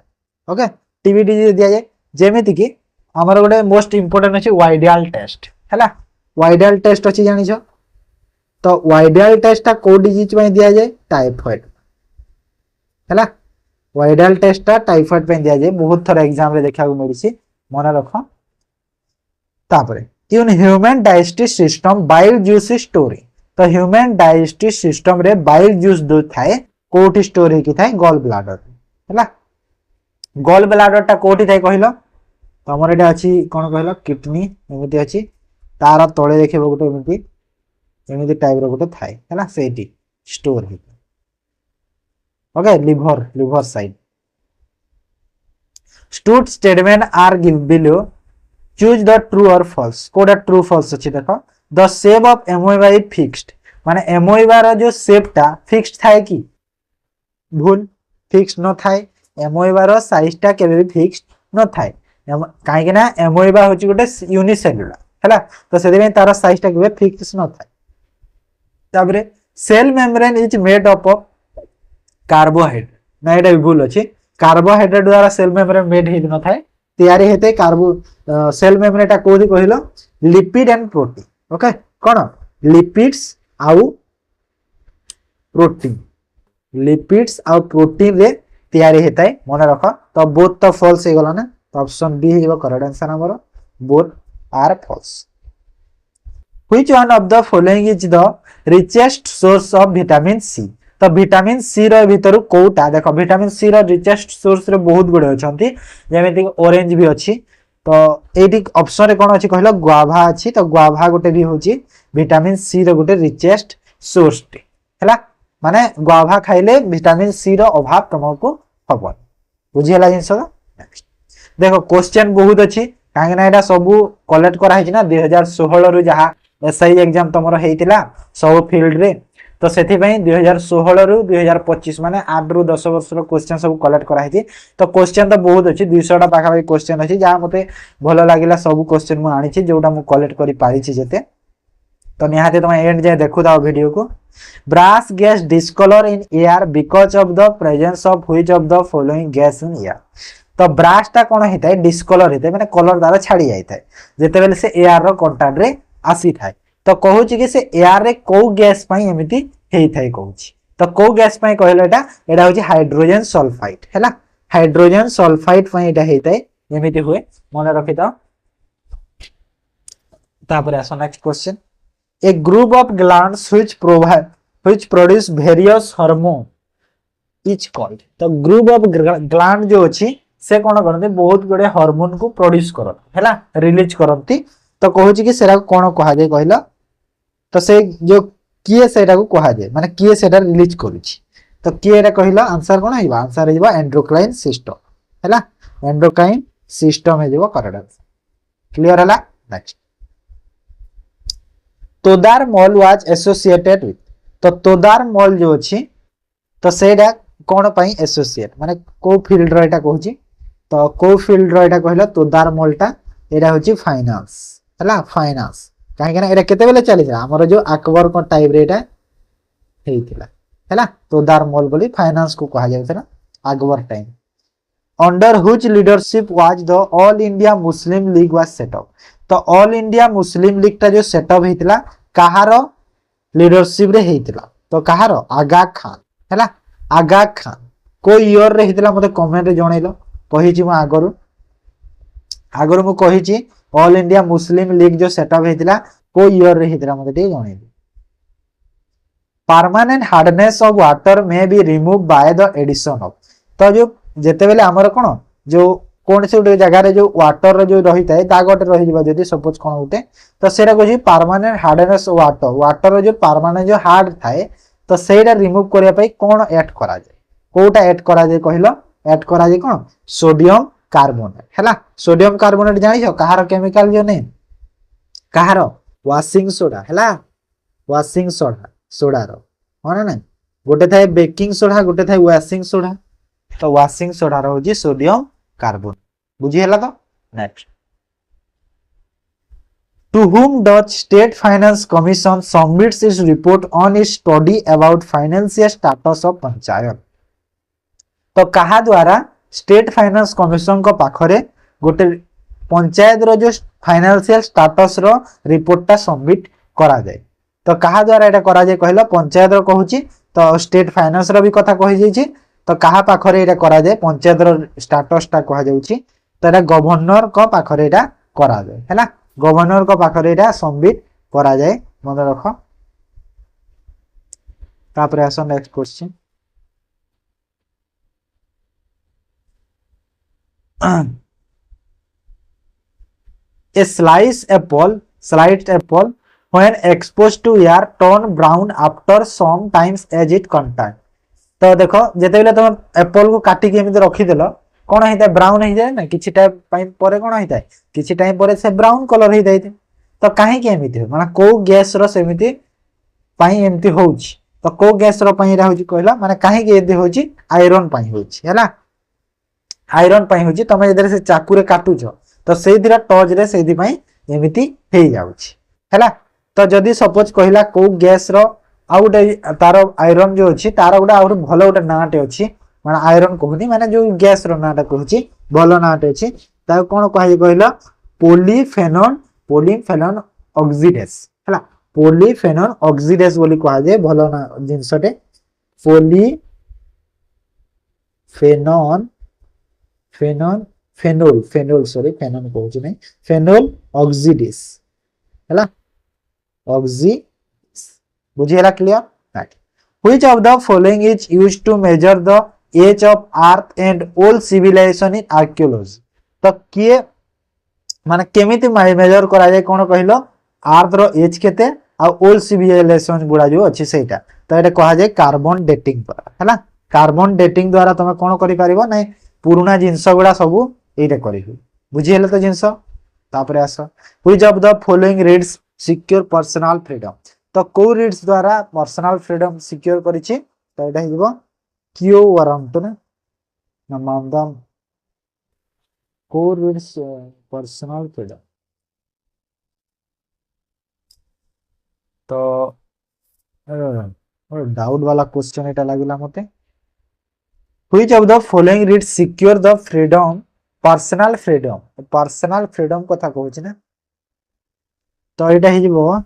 ओके टीबी डिजीज दिया जाय जेमिति कि हमर गोटे मोस्ट इंपोर्टेंट अछि वाइडियल टेस्ट हैला वाइडियल टेस्ट अछि जानि छ तो वाइडियल टेस्ट ता को डिजीज में दिया जाय टाइफाइड हैला वाइडियल टेस्ट ता टाइफाइड पे दिया जाय बहुत थोड़ा एग्जाम रे देखा को मिलिसी मन रखो तापरे in human digestive system bile juice story तो ह्यूमन डाइजेस्टिव सिस्टम रे बाइल जूस दो थाए कोठी स्टोरी की थाए गॉल ब्लाडर हैला गॉल ब्लाडर ता कोठी थाए कहिलो तो हमर एटा अछि कोन कहिलो किडनी एमिति अछि तार तळे देखिबो गोटे एमिति टाइप रो गोटे थाए हैला सेठी स्टोर हे okay liver side stood statement are give below choose the true or false कोडा ट्रू फॉल्स अछि देखो the shape of amoeba is fixed माने एमोइबा रो जो शेप टा फिक्स्ड थाए कि भूल फिक्स्ड न थाए एमोइबा रो साइज टा केबे भी फिक्स्ड न थाए काहे ना एमोइबा होची गोटे यूनिसेलुलर हैला तो सेदि में तार साइज टा केबे फिक्स्ड न थाए ताबरे cell membrane is made up of carbohydrate ना एटा भूल अछि कार्बोहाइड्रेट द्वारा सेल मेम्ब्रेन मेड हे न थाए तयारी हेते कार्बो सेल मेम्ब्रेन टा कोदि कहिलो लिपिड एंड प्रोटीन ओके कोन लिपिड्स आउ प्रोटीन लिपिड्स आउ प्रोटीन रे तयारी हेताय मन रख तो बोथ तो फॉल्स हे गला ना तो ऑप्शन बी हे जबो करेक्ट आंसर हमर both are false which one of the following is the richest source of vitamin C तो विटामिन सी रो भीतर कोटा देखो विटामिन सी रो रिचेस्ट सोर्स रे बहुत गुडे अछंती जेमेति ऑरेंज भी अछि तो एटी ऑप्शन रे कोन अछि कहलो गुआभा अछि तो गुआभा गोटे भी होची विटामिन सी रो गोटे रिचेस्ट सोर्स टे हैला माने गुआभा खाइले विटामिन सी रो अभाव तुमको हबो बुझियला जिंस नेक्स्ट देखो क्वेश्चन बहुत अछि काहे ना एटा सब कलेक्ट करा हिछि ना 2016 रु जहा एसआई एग्जाम तमरो हेतिला सब फील्ड रे तो सेथि पई 2016 रु 2025 माने 8 रु 10 वर्ष रो क्वेश्चन सब कलेक्ट करा हिछि तो क्वेश्चन तो बहुत अछि 200 टा पाखा क्वेश्चन अछि जहा मते भलो लागिला सब क्वेश्चन मु आनि छि जोटा मु कलेक्ट करि पारि छि जेते तो निहाते तुम एंड जाय देखु दाओ वीडियो को brass gets discolour in air because of the presence of which of the following gas in air तो ब्रास ता कोन हेताय डिस्कलर हेताय माने कलर दारा छाडी जायताय जेते बेले से एयर रो कांटेक्ट रे आसी थाय तो कहूची कि से एयर रे को गैस पई एमिति हेई थाय कहूची तो को गैस पई कहले एटा होची हाइड्रोजन सल्फाइड हैला हाइड्रोजन सल्फाइड पई एटा हेई थाय एमिति हुए मन रखि त तापर आसो next question a group of glands which produce various hormone is called तो group of gland जो अछि से कोन करते बहुत गुडे हार्मोन को प्रोड्यूस करत हैला रिलीज करंती तो कहूची कि सेरा कोन कहा जाय कहला तो से जो किए सेटा को कहा जाय माने किए सेटा रिलीज करूची तो किए एटा कहला आंसर कोन आइबा आंसर आइबा एंडोक्राइन सिस्टम हैला एंडोक्राइन सिस्टम हे जेबो करेक्ट आंसर क्लियर हैला next Todar Mal was associated with तो तोदार मॉल जो अछि तो सेडा कोन पई एसोसिएट माने को फील्ड रो एटा कहूची तो को फील्ड रो एटा कहला तोदार मॉलटा एटा होची फाइनेंस हला फाइनेंस काहे कि ना एटा केते बेले चली जा हमर जो अकबर को टाइप रे एटा हेइतिला हला तोदार मॉल बोली फाइनेंस को कहा जाय ना Akbar time under which leadership was the all India Muslim league was set up तो ऑल इंडिया मुस्लिम लीग टा जो सेटअप हेतिला कहार लीडरशिप रे हेतिला तो कहार आगा खान हैला आगा खान को ईयर रे हेतिला मते कमेंट रे जणैलो कहि छि म आगरो मु कहि छि ऑल इंडिया मुस्लिम लीग जो सेटअप हेतिला को ईयर रे हेतिला मते टे जणैलो permanent hardness of water may be remove by the addition of तो जो जेते बेले हमर कोन जो कौन से गोटे जगार जो वाटर जो रही है दागटे रही सपोज कौन गोटे तो सेटा कौन परमानेंट हार्डनेस वाटर वाटर जो परमानेंट जो हार्ड थाए तो सेटा रिमूव करने कौन ऐड करा जाए कोटा ऐड करा जाए कहल ऐड करा जाए कौन सोडियम कार्बोनेट है सोडियम कार्बोनेट जान कहार केमिकल जो नहीं कहार वाशिंग सोडा है वाशिंग सोडा सोडार हाँ ना गोटे थाए बेकिंग सोडा गोटे थाए वाशिंग सोडा तो वाशिंग सोडा हूँ सोडियम कार्बोनेट बुझीगला तो next to whom does state finance commission submits its report on its study about financial status of panchayat तो कहा द्वारा स्टेट फाइनेंस कमिशन को पाखरे गोटे पंचायत रो जो फाइनेंशियल स्टेटस रो रिपोर्टटा सबमिट करा जाए तो कहा द्वारा एटा करा जाए कहलो पंचायत रो कहूची तो स्टेट फाइनेंस रो भी कथा कहि जाई छी तो कहा पाखरे एटा करा जाए पंचायत रो स्टेटसटा कहा जाउची तो एटा गवर्नर को पाखरे एटा करा जाए हैला गवर्नर को पाखरे एटा सबमिट करा जाए मन रख तापर आसो next question a sliced apple when exposed to air turn brown after some times as it contact तो देखो जेते बेले तुम एप्पल को काटी के एमिते रखी देलो कोन हेता ब्राउन हे जाय ना किछि टाइम परे कोन हेता किछि टाइम परे से ब्राउन कलर हे जाय तो काहे के एमिते माने को गैस रो सेमिति पाई एमिति होउची तो को गैस रो पाई रा होची कहला माने काहे के एदे होची आयरन पाई होची हैला आयरन पाई होची तमे इधर से चाकू रे काटू छ तो सेई दिरा टच रे सेई दि पाई एमिति हे जाउची हैला तो जदी सपोज कहला को गैस रो आ गोटे तार आयरन जो अच्छी तार गोटे आउट भल गोटे नाटे अच्छी माने आयरन कहूनी माने जो गैस रो नाटा कहूची भल नाटे अच्छी ता कोन कहै कहला पोलीफेनॉल ऑक्सीडेस हैला पोलीफेनॉल ऑक्सीडेस बोली कहा जाय भल ना जिंसटे फेनोल सॉरी फेनोल कहूची नहीं फेनोल ऑक्सीडेस हैला ऑक्सी बुझीला clear right which of the following is used to measure the age of earth and old civilization in archaeology तो किए माने केमिति मेजर करा जाय कोन कहिलो अर्थ रो एज केते आ ओल्ड सिविलाइजेशन गुडा जो अछि सेटा तो एटा कहा जाय कार्बन डेटिंग द्वारा हैला कार्बन डेटिंग द्वारा तमे कोन करि परिबो नै पुराना जिंस गुडा सब एटा करिबो बुझीला तो जिंस तापरे आसो which of the following reads secure personal freedom तो को रीड्स द्वारा पर्सनल फ्रीडम सिक्योर करिछि तो एटा हिबो क्यू वारंट ना नमांदम को रीड्स पर्सनल फ्रीडम तो डाउट वाला क्वेश्चन एटा लागिला मते which of the following reads secure the freedom personal freedom कथा कहूछि ना तो एटा हिबो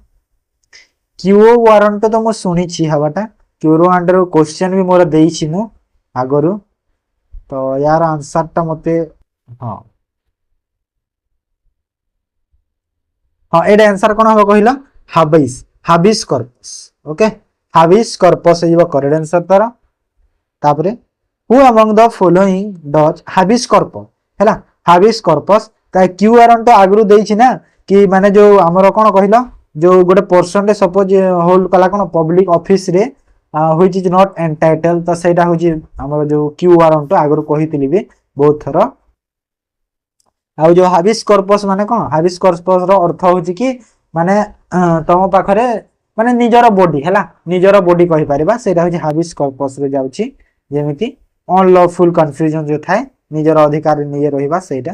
क्यू वारंट तो मु सुनी छी हवाटा क्यू वारंट रो क्वेश्चन भी मोर देई छी मु आगरु तो यार आंसर टा मते हां हां एटा आंसर कोन हो कहिला habeas corpus okay habeas corpus इबो करेक्ट आंसर तारा तापरे who among the following does habeas corpus हैला हाबिस कॉर्पस ता क्यू वारंट आगरु देई छी ना कि माने जो हमरो कोन कहिला जो गोटे पर्सन रे सपोज होल्ड कला कोन पब्लिक ऑफिस रे व्हिच इज नॉट एंटाइटल तो सेटा होजी हमर जो क्यू वारंट आगरु कहितली भी बहुत थरो आ जो हाबिस कॉर्पस माने कोन हाबिस कॉर्पस रो अर्थ होजी कि माने तम पाखरे माने निजर बॉडी हैला निजर बॉडी कहि परिबा सेटा होजी हाबिस कॉर्पस रे जाउची जेमिति अनलॉफुल कन्फ्यूजन जो थाए निजर अधिकार निजे रहिबा सेटा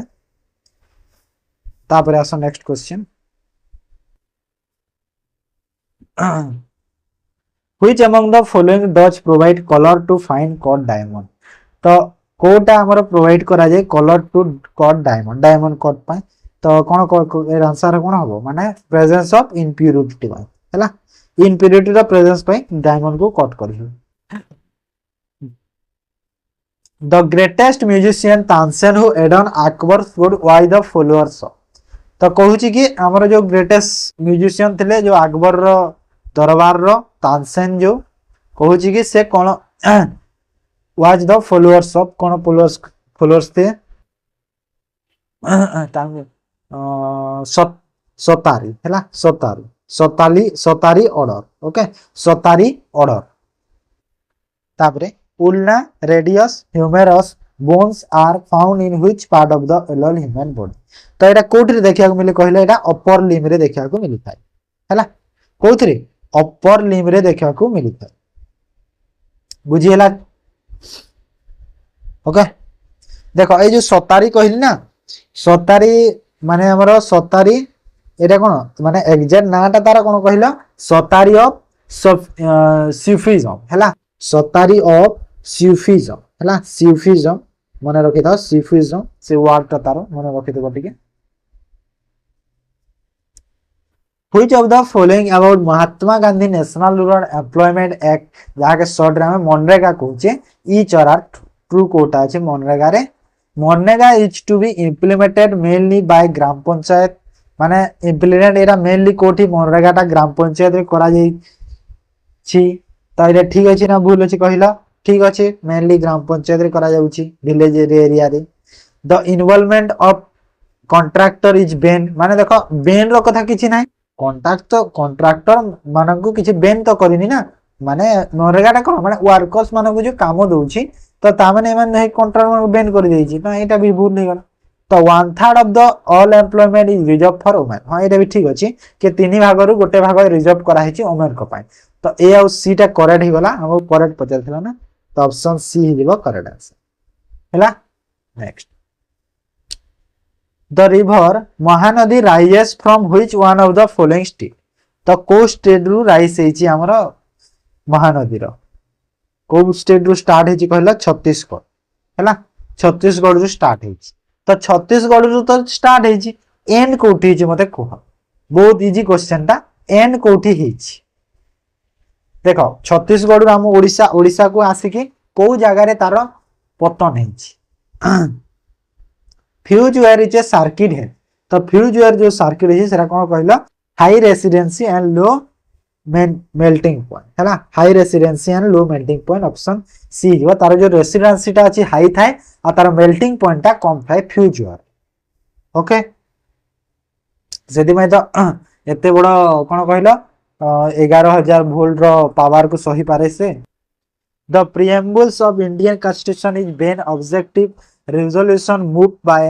तापर आसो next question which among the following does provide color to find cut diamond तो कोटा हमर प्रोवाइड करा जाय colour to cut diamond cut पाए तो कोन ए आंसर कोन हबो माने प्रेजेंस ऑफ इम्प्योरिटी पाए हैला इम्प्योरिटी रो प्रेजेंस पाए डायमंड को कट करियो the greatest musician Tansen who adorned Akbar फुड वाई द फॉलोअर्स तो कहूची कि हमर जो ग्रेटेस्ट म्यूजिशियन थिले जो अकबर रो दरबार रो तानसेन जो कहूची कि से कोन वाज द फॉलोअर्स ऑफ कोन फॉलोअर्स थे ତାଙ୍କୁ ସତାରି ହେଲା Shattari order okay Shattari order ତାପରେ ulna radius humerus bones are found in which part of the adult human body तो एटा कोठी देखिया मिले कहले एटा अपर लिम रे देखिया को मिली थाए हैला कोथरे अपर लिम रे देखिया को मिली थाए बुझी हैला ओके देखो ए जो सतारी कहली ना सतारी माने हमरो सतारी एटा कोन माने एग्जैक्ट नाटा तारा कोन कहला सतारी ऑफ स्यूफिज्म हैला सतारी ऑफ स्यूफिज्म हैला स्यूफिज्म मने रखि था स्यूफिज्म से वर्ड ता तारो मने रखि दो ठीक है Which of the following about Mahatma Gandhi national rural employment act जहाँ के शॉर्ट रे मनरेगा कहूचे ईच और आर ट्रू कोटा আছে मनरेगा रे MNREGA is to be implemented mainly by gram panchayat माने इम्प्लीमेंट एरा मेनली कोठी मनरेगा ता ग्राम पंचायत रे करा जाई छी तो ये ठीक अच्छे ना भूल अच्छे कहला ठीक अच्छे मेनली ग्राम पंचायत रे करा जाउची विलेज एरिया रे the involvement of contractor is Ben माने देखो बेन रो कथा किछि नाही कॉन्ट्रैक्टर मानकु किछि बेन तो करिनी ना माने नरेगाटा कोन माने वर्कर्स मानकु जो काम दोउची तो ता माने एमन नहीं कॉन्ट्रैक्ट मानकु बेन कर देइची तो एटा भी भूल नहीं गला तो 1/3 of the all employment is reserve for women हां एटा भी ठीक अछि के तीन भाग रु गोटे भाग रिजर्व करा हिची वुमेन को पाए तो ए और सी टा करेक्ट ही गला हम करेक्ट पचल थिला ना तो ऑप्शन सी ही दिबो करेक्ट आंसर हैला next the river Mahanadi rises from which one of the following state तो को स्टेट रु राइज हेची हमरो महानदी रो को स्टेट रु स्टार्ट हेची कहला छत्तीसगढ़ हैला छत्तीसगढ़ रु स्टार्ट हेची तो छत्तीसगढ़ रु तो स्टार्ट हेची एंड कोठी हेची मते कोह बहुत इजी क्वेश्चन ता एंड कोठी हेची देखो छत्तीसगढ़ रु हम ओडिसा ओडिसा को आसी कि को जगह रे तारो पतन हेची fuse wire is a circuit है तो फ्यूज वेयर जो सर्किट है सेरा कोन कहला high residency and low melting point हैला high residency and low melting point option C जो तार जो रेसिडेंसी ता अछि हाई थाए आ तार मेल्टिंग पॉइंट ता कम थाए फ्यूज वेयर ओके जदी मैं तो एते बड़ कोन कहला 11000 वोल्ट रो पावर को सही पारे से the preambles of Indian constitution is been objective resolution moved by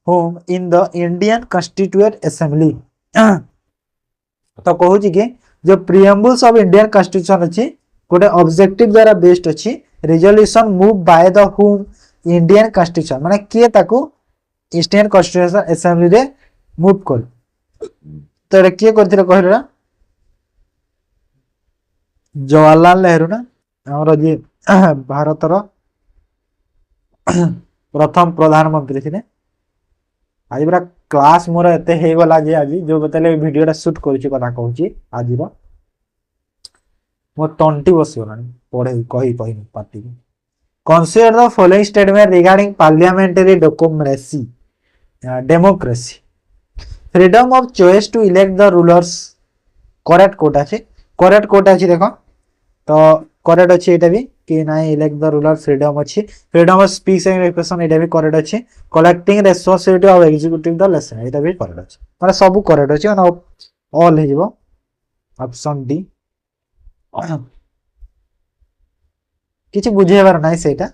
whom in the Indian Constituent Assembly तो कहू कि जो प्रीएम्बल्स ऑफ इंडियन कॉन्स्टिट्यूशन अछि गोटे ऑब्जेक्टिव द्वारा बेस्ड अछि resolution move by the home Indian constitution माने के ताको इंडियन कॉन्स्टिट्यूशन असेंबली रे मूव कर तो रे के करथिले कहला जवाहरलाल नेहरू ना हमर जे भारत रो प्रथम प्रधानमंत्री थे आज पूरा क्लास मोर एते हे गला जे आज जो बतले वीडियोटा शूट करूची कथा कहूची आज रो मो तंटी बस गलानी पढे कहि कहि party consider the following statement regarding parliamentary democracy freedom of choice to elect the rulers correct कोटा अछि देखो तो करेक्ट अछि एटा भी कि नाही इलेक्ट द रूलर फ्रीडम अछि freedom of speech and expression एटा भी करेक्ट अछि collective responsibility of executive the लेसन एटा भी करेक्ट अछि माने सब करेक्ट अछि माने ऑल हे जिवो ऑप्शन डी किछि बुझेबार नाही सेटा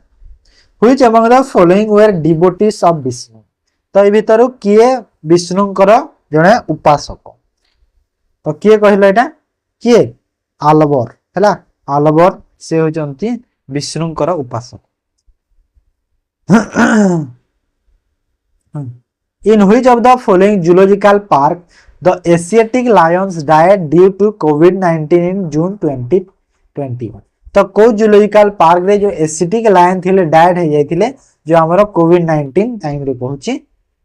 which among the following were devotees of Vishnu तो ए भीतर किए विष्णुकर जने उपासक तो किए कहला एटा किए आलबर हैला आलबर से होचंती विष्णुकर उपासक in which of the following zoological park the Asiatic lions died due to कोविड-19 इन जून 2021 तो को जूलॉजिकल पार्क रे जो एशियाटिक लायन थिले डाइड हे जाइथिले जो हमरो कोविड-19 टाइम रे पहुंची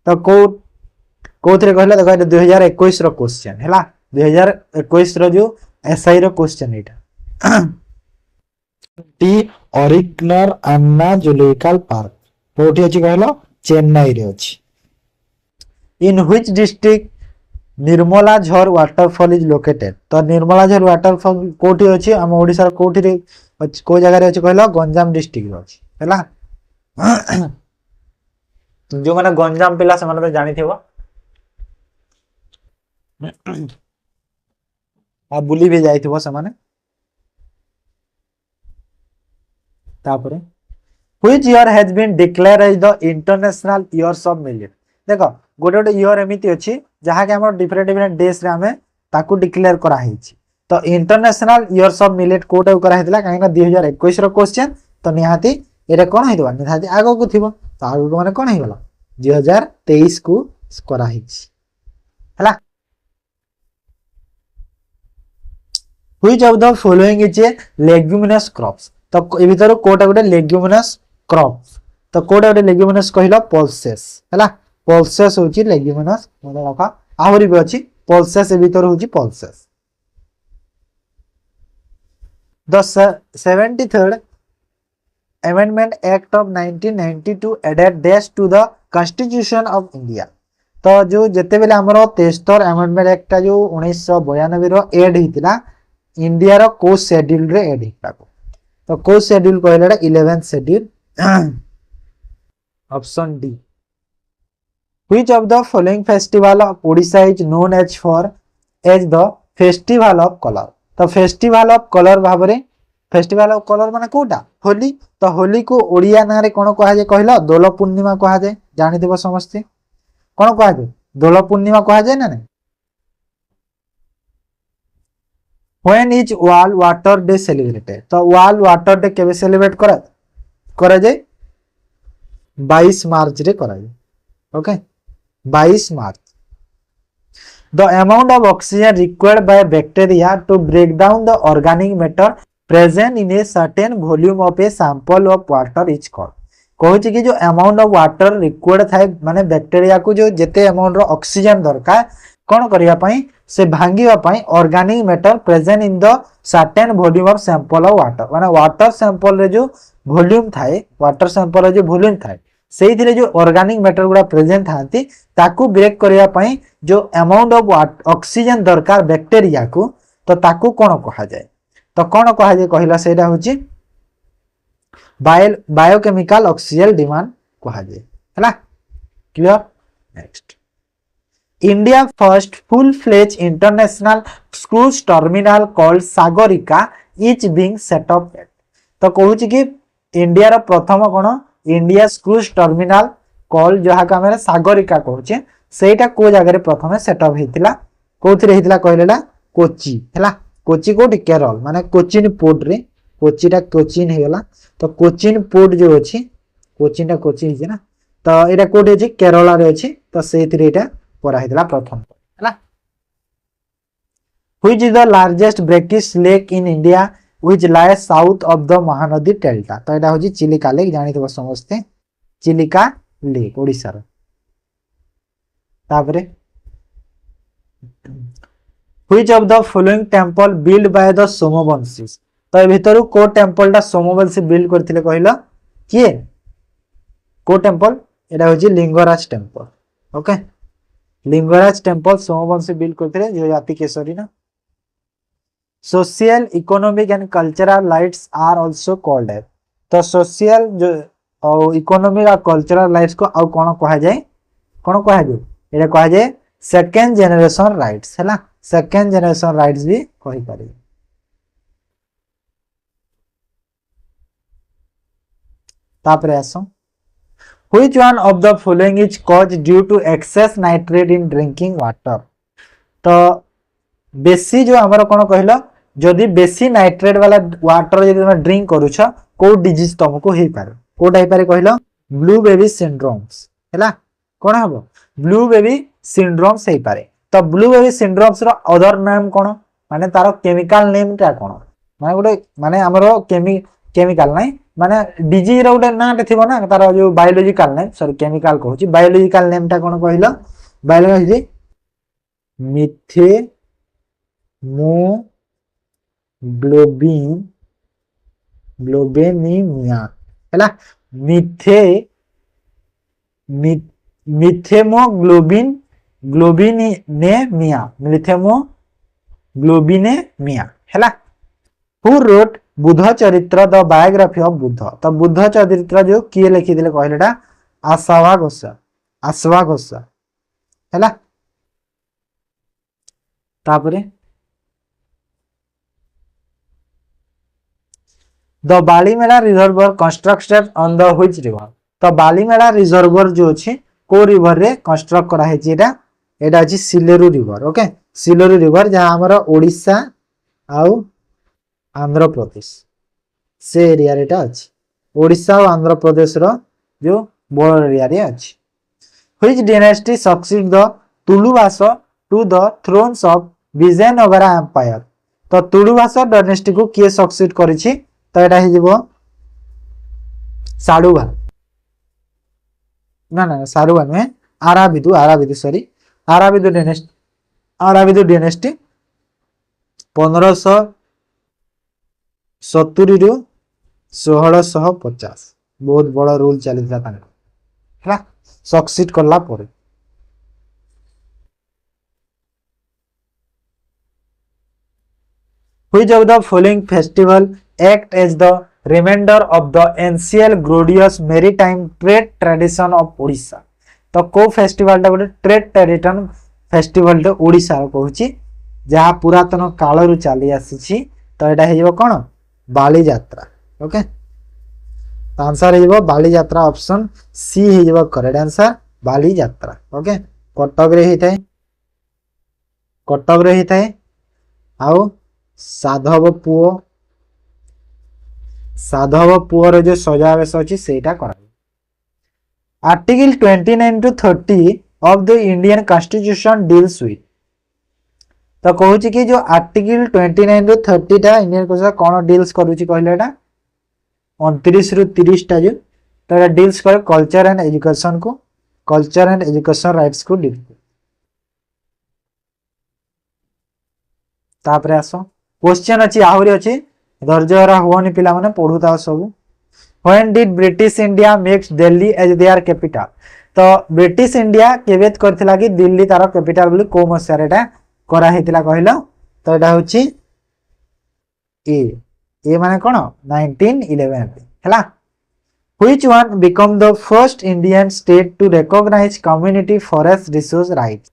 तो कोथरे कहला देखो 2021 रो क्वेश्चन हैला 2021 रो जो एसआई रो क्वेश्चन एटा टी ओरिजिनल अन्ना जूलॉजिकल पार्क कोठी अछि कहलो चेन्नई रे अछि इन व्हिच डिस्ट्रिक्ट निर्मला झर वाटरफॉल इज लोकेटेड तो निर्मला झर वाटरफॉल कोठी अछि हम ओडिसा कोठी रे को जगह रे अछि कहलो गंजाम डिस्ट्रिक्ट रे अछि हैला जो मैंने गंजाम पिला से तो जानी थी आ बुली भी जाई थी से माने तापरे which year has been declare as the international years of millet देखो गोटे गोटे ईयर एमिति अछि जहा के हमर डिफरेंट डिफरेंट डेज रे हमें ताकू डिक्लेयर करा हिची तो इंटरनेशनल इयर्स ऑफ मिलेट कोटा करा हितला काहेना 2021 रो क्वेश्चन तो निहाती एरे कोन हितबा निहाती आगो को थिबो तो आगो को माने कोन हि गला 2023 को करा हिची हला which of the following is A leguminous crops तो ए भीतर कोटा गोटे लेग्युमिनस क्रॉप्स तो कोटा गोटे लेग्युमिनस कहिला पल्सेस हला पल्सेस होची लेग्युमिनस मन रखा आहुरी भी अछि पल्सेस ए भीतर होची pulses The 73rd Amendment Act of 1992 added dash to the Constitution of India. तो जो जिते बेले हमर 73 अमेंडमेंट एक्ट जो 1992 रो ऐड हितला इंडिया रो को शेड्यूल रे ऐड हितला तो को शेड्यूल कहलेडा 11th schedule option D Which of the following festival of Odisha is known as the festival of color तो फेस्टिवल ऑफ कलर भाबरे फेस्टिवल ऑफ कलर माने कोटा होली तो होली को ओडिया ना रे कोन कहा जे कहलो दोल पूर्णिमा कहा जे जानि देबो समस्ते कोन कहा जे दोल पूर्णिमा कहा जे ना when is world water day celebrated तो वर्ल्ड वाटर डे केबे सेलिब्रेट करे जे 22 मार्च रे करे okay 22 March The amount of oxygen required by bacteria to break down the organic matter present in a certain volume of a sample of water is called. कहूँ कि जो amount of water required थाए माने bacteria को जो जेते amount रो oxygen दरकार कौन करिया पाई से भांगिया पाई organic matter present in the certain volume of sample of water माने water sample रे जो volume थाए water sample रे जो volume थाए सेही थिले जो ऑर्गेनिक मैटर गुडा प्रेजेंट थांती ताकू ब्रेक करिया पई जो अमाउंट ऑफ ऑक्सीजन दरकार बैक्टीरिया को तो ताकू कोन कहा जाय तो कोन कहा जाय कहिला सेटा होची बायोकेमिकल ऑक्सीजन डिमांड कहा जाय हला clear next India first full fledged international cruise terminal called Sagarika is being set up तो कहूची कि इंडिया रो प्रथम कोन इंडिया क्रूज टर्मिनल कॉल जहा का मेरे सागरिका कहूचे सेटा को जगह प्रथम सेटअप हेतिला कोथिरे हेतिला कहलेला कोची हैला कोची कोठी केरल माने कोचिन पोर्ट रे कोचीटा कोचिन हेगला तो कोचिन पोर्ट जो अछि कोचिनटा कोची हिजे ना तो एटा कोठी अछि केरला रे अछि तो सेथिरे एटा परा हेतिला प्रथम हैला which is the largest brackish lake in India which lies south of the Mahanadi Delta तो एटा होजी चिलिका लेक जानि तो समझते चिलिका लेक ओडिसा रो तापरे which of the following temple built by the Somavansis तो ए भितरु को टेंपल टा सोमवंशी बिल्ड करथिले कहिला किए को टेंपल एटा होजी Lingaraj temple okay Lingaraj temple Somavamshi build करथिले जो जाति केसरी ना social economic and cultural lights are also called as तो सोशल जो और इकोनॉमिक और कल्चरल लाइट्स को आउ कोन कहा जाय एटा कहा जाय सेकंड जनरेशन राइट्स हैला सेकंड जनरेशन राइट्स भी कहि पारे तापरे आसो which one of the following is cause due to excess nitrate in drinking water तो बेसी जो हमर कोन कहलो जदि बेसी नाइट्रेट वाला वाटर जदि तुम ड्रिंक करूछ को डिजीज तुमको हे पारे कोटा हे पारे कहलो ब्लू बेबी सिंड्रोम्स हैला कोन हबो ब्लू बेबी सिंड्रोम्स हे पारे तो ब्लू बेबी सिंड्रोम्स रो अदर नाम कोन माने तारो केमिकल नेम ता कोन माने गोटे माने हमरो केमिकल नै माने डिजीज रो गोटे नाम थिबो ना तारो जो बायोलॉजिकल नेम सॉरी केमिकल कहूची बायोलॉजिकल नेम ता कोन कहलो बायोलॉजी मिथे मो ग्लोबेनिमिया हैला मिथेमोग्लोबिनेमिया हैला हु रोट बुद्ध चरित्र द बायोग्राफी ऑफ बुद्ध तो बुद्ध चरित्र जो किए लिखि दिले कहलेटा आशावा घोष आसवा घोषा हैला। तापरे the Balimela reservoir constructed on the which river. तो बालीमेला रिजर्वर जो अछि को रिवर रे कंस्ट्रक्ट करा है जेटा एटा अछि सिलेरु रिवर। ओके सिलेरु रिवर जहां हमर ओडिशा आउ आंध्र प्रदेश से एरिया रे अछि। ओडिशा और आंध्र प्रदेश रो जो बॉर्डर एरिया रे अछि। Which dynasty succeed the Tuluvas to the thrones of Vijayanagar empire. तो तुलुवास डायनेस्टी को किए सक्सीड करिछि तो एटा हे जिवो साडुवा ना ना साडुवा नुहे आराबिदु सॉरी आराबिदु डायनेस्टी 1570 रु 1650 बहुत बड़ा रूल चली था तांका सक्सीड करला परे। Which of the following festival act as the remainder of the ancient glorious maritime trade tradition of Odisha। तो को फेस्टिवल टा गोटे ट्रेड ट्रेडिशन फेस्टिवल टे ओडिशा रो कहूची जहा पुरातन काल रु चली आसी। तो एटा हे जिवो कोन बाली यात्रा। ओके आंसर हे जिवो बाली यात्रा ऑप्शन सी हे जिवो करेक्ट आंसर बाली यात्रा। ओके कटक रे हिताए आउ साधव पुओ रो जो सजावेश अछि सेटा करा। Article 29 to 30 of the Indian constitution deals with. तो कहूची कि जो आर्टिकल 29 to 30 टा इंडियन कॉन्स्टिट्यूशन कोन डील्स करूची कहले एटा 29 रु 30 टा जो तो एटा डील्स करे कल्चर एंड एजुकेशन को कल्चर एंड एजुकेशन राइट्स को डील। तापरे आसो क्वेश्चन अछि आहुरी अछि धैर्यहरा होनी पिला माने पढुता सब। When did British India makes Delhi as their capital। तो ब्रिटिश इंडिया केवेत करथिला कि दिल्ली तार कैपिटल बोली को मसिया रे एटा करा हेतिला कहलो। तो एटा होची ए माने कोन 1911 हैला। Which one become the first Indian state to recognize community forest resource rights।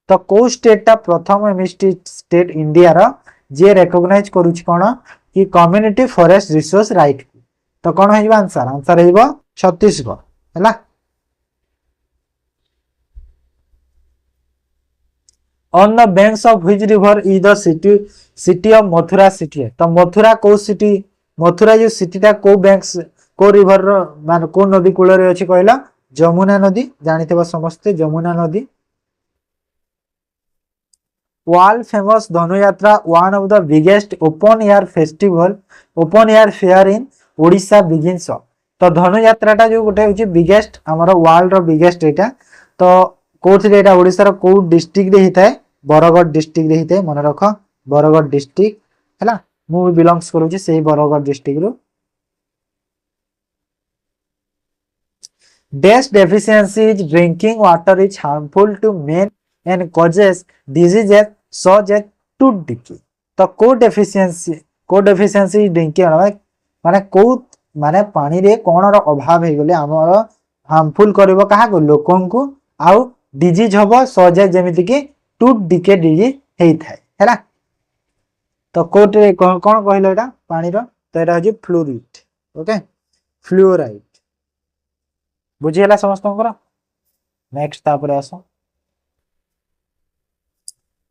तो को स्टेट टा प्रथम स्टेट इंडिया रो जे रिकॉग्नाइज करूछ कोन कि कम्युनिटी फॉरेस्ट रिसोर्स राइट। तो कोन हेबा आंसर हेबो छत्तीसगढ़ हैला। On the banks of which river is the city of Mathura city. तो मथुरा को सिटी मथुरा जो सिटी टा को बैंक्स को रिवर रो मान को नदी कूल रे अछि कहला यमुना नदी जानिथिबा समस्त यमुना नदी। World famous Dhanuyatra one of the biggest open air festival open air fair in Odisha begins. तो धनुयात्रा टा जो गोटे होची बिगेस्ट हमर वर्ल्ड रो बिगेस्ट एटा। तो कोथि रे एटा ओडिशा रो को डिस्ट्रिक्ट रे हिताए बरगढ़ डिस्ट्रिक्ट रे हिताए मन रख बरगढ़ डिस्ट्रिक्ट हैला। मु बिलोंग्स करूची सेही बरगढ़ डिस्ट्रिक्ट रो। Dash deficiency is drinking water is harmful to men and causes diseases such as tooth decay। तो को डेफिशिएंसी ड्रिंकिंग माने को माने पानी रे कोन रो अभाव हे गले हमर हार्मफुल करबो काहा को लोकन को आउ डिजीज हबो सज जेमिति कि टूथ डिके डिजीज हेई थाए हैला। तो कोट रे कोन कहलो एटा पानी रो तो एटा होजी फ्लोराइड। ओके फ्लोराइड बुझियला समस्तनकर। नेक्स्ट तापर आसो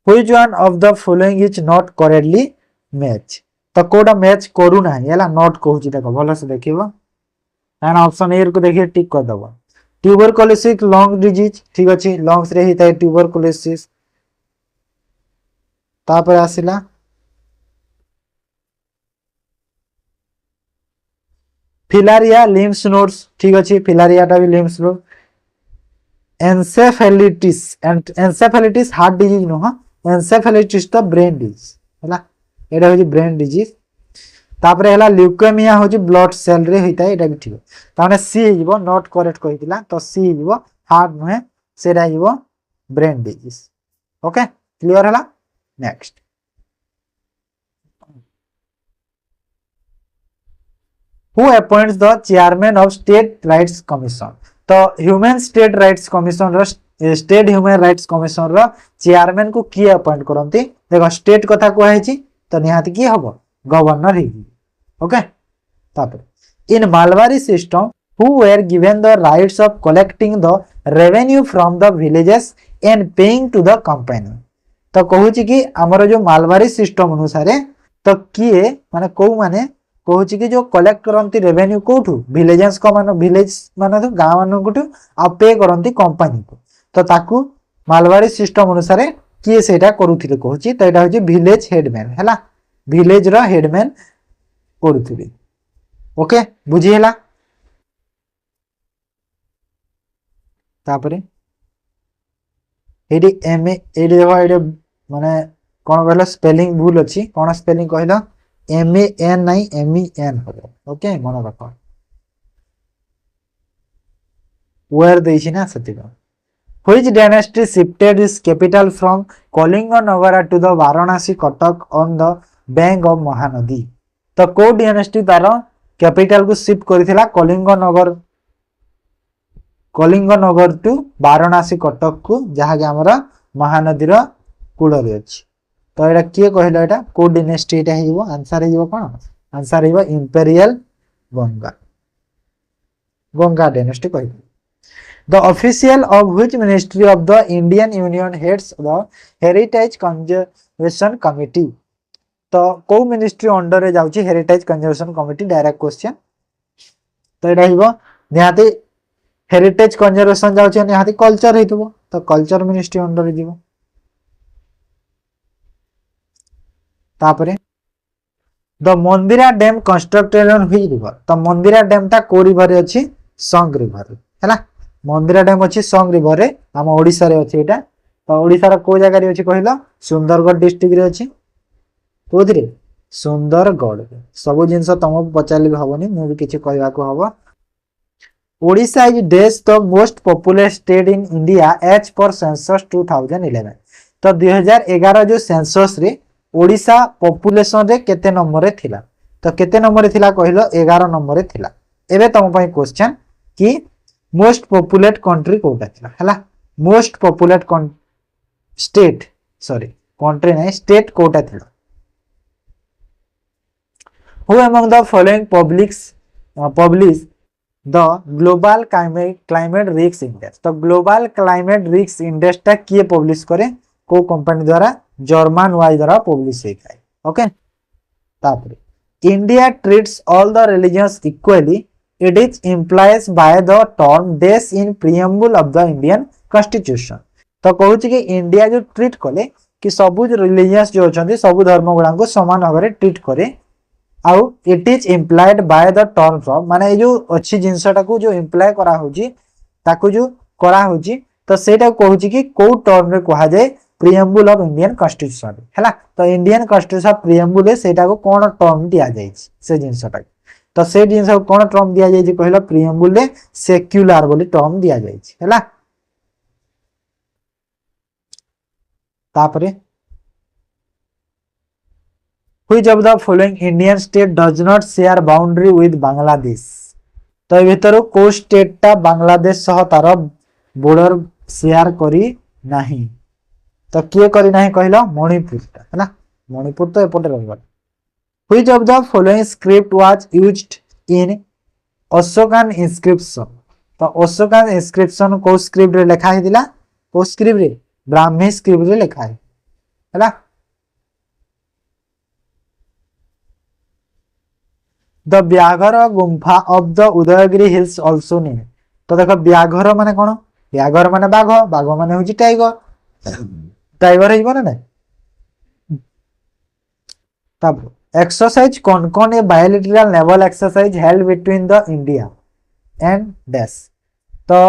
Which one of the following is not correctly match। तो कोडा मैच करू ना हैला नॉट कहूची देखो भलो से देखिबो एंड ऑप्शन ए को देखिए टिक कर दबो। ट्यूबरकुलोसिस लंग डिजीज ठीक अछि लंग्स रे हिताय ट्यूबरकुलोसिस। तापर आसिला फिलारिया लिम्स नोड्स ठीक अछि फिलारिया टा भी lymph node. Encephalitis heart disease no हा एन्सेफेलाइटिस तो ब्रेन डिजीज हैला एटा होजी ब्रेन डिजीज। तापरे हैला ल्यूकेमिया होजी ब्लड सेल रे होइता एटा भी ठीक ताने सी हिबो नॉट करेक्ट कहितिला तो सी हिबो हार्ट नुहे सेरा हिबो ब्रेन डिजीज। ओके क्लियर हैला। Next who appoints the chairman of state rights commission. तो ह्यूमन स्टेट राइट्स कमिशन रो स्टेट ह्यूमन राइट्स कमिशन रो चेयरमैन को किए अपॉइंट करंती देखो स्टेट कथा कहै छी तो निहाती की हबो गवर्नर ही ओके तापर in mahalwari system who were given the rights of collecting the revenue from the villages and paying to the company तो कहूची कि हमर जो मालवारी सिस्टम अनुसार तो किए माने को माने कहूची कि जो कलेक्ट करंती रेवेन्यू कोठू विलेजेस को माने विलेज माने तो गांव माने कोठू आ पे करंती कंपनी को तो ताकू मालवारी सिस्टम अनुसार किए सेटा करूथिले कहूची तो एटा होची विलेज हेडमैन हैला विलेज रो हेडमैन करूथिले ओके बुझी हैला तापरे एडी एम एडी देखो एडी माने कोन कहलो स्पेलिंग भूल अछि कोन स्पेलिंग कहलो एम ए एन नहीं एम ई एन हो ओके मन रखो वेयर देछि ना सती which dynasty shifted its capital from Kalinga Nagar to the Varanasi Cuttack on the bank of Mahanadi तो को डायनेस्टी तार कैपिटल को शिफ्ट करथिला कलिंग नगर टू वाराणसी कटक को जहा के हमरा महानदी रो कूल रे अछि तो एटा के कहलो एटा को डायनेस्टी एटा हेइबो आंसर हेइबो कोन आंसर हेइबो इंपेरियल गंगा डायनेस्टी कहइबो the official of which ministry of the Indian union heads the heritage conservation committee तो को मिनिस्ट्री अंडर रे जाउची heritage conservation committee direct question तो एटा हेइबो निहाती हेरिटेज कंजर्वेशन जाउची निहाती कल्चर हेइतबो तो कल्चर मिनिस्ट्री अंडर रे जीवो तापरे the Mandira dam constructed on which river तो मंदिरा डैम ता को रिवर रे अछि संग रिवर हैला मंदिरा डैम अछि संग रिवर रे हम ओडिसा रे अछि एटा तो ओडिसा रा को जगह रे अछि कहिलो सुंदरगढ़ डिस्ट्रिक्ट रे अछि कोदिरे सुंदरगढ़ सब जिंस तम पचारले हबनी मु भी किछि कहबा को हबो ओडिसा इज देश the most popular state in India as per census 2011 तो 2011 जो सेंसस रे ओडिसा पॉपुलेशन रे केते नंबर रे थिला तो केते नंबर रे थिला कहिलो 11 नंबर रे थिला एबे तम पई क्वेश्चन कि मोस्ट पॉपुलेट कंट्री कोटा थिला हला most populate state sorry country नहीं स्टेट कोटा थिला who among the following publish the global climate risk index तो ग्लोबल क्लाइमेट रिस्क इंडेक्स ता किए पब्लिश करे को कंपनी द्वारा जर्मन वाई द्वारा पब्लिश होई थाए ओके तापरे India treats all the religions equally it is implies by the term देश in preamble of the Indian constitution तो कहूची कि इंडिया जो ट्रीट कले कि सब रिलीजियंस जो अछंती सब धर्म गुडा को समान भाव में ट्रीट करे आउ it is implied by the terms of माने जो अच्छी जिंसटा को जो इम्प्लाय करा होची ताको जो करा होची तो सेटा कहूची कि को टर्म रे कहा जाय प्रियम्बल ऑफ इंडियन कॉन्स्टिट्यूशन हैला तो इंडियन कॉन्स्टिट्यूशन प्रियम्बल है सेटा को कोन टर्म दिया जाय से जिंसटा तो से जिंस को कोन टर्म दिया जाय कहलो प्रियम्बल रे सेक्युलर बोली टर्म दिया जाय हैला तापरे Which of the following Indian state does not share boundary with Bangladesh? तो ए भीतर को स्टेट टा बांग्लादेश सह तार बॉर्डर शेयर करी नाही तो किए करी नाही कहलो मणिपुर टा है ना मणिपुर तो एपटे रहबा Which of the following script was used in Ashokan inscription तो अशोकन इंस्क्रिप्शन को स्क्रिप्ट रे लिखा है दिला को स्क्रिप्ट रे ब्राह्मी स्क्रिप्ट रे लिखा है ना the Vyaghra Gumpha of the Udayagiri hills also name तो देखो व्याघर माने कोन व्याघर माने बाघ बाघ माने होची टाइगर टाइगर हिबो ना तब एक्सरसाइज कौन कौन a bilateral naval exercise held between the India and dash तो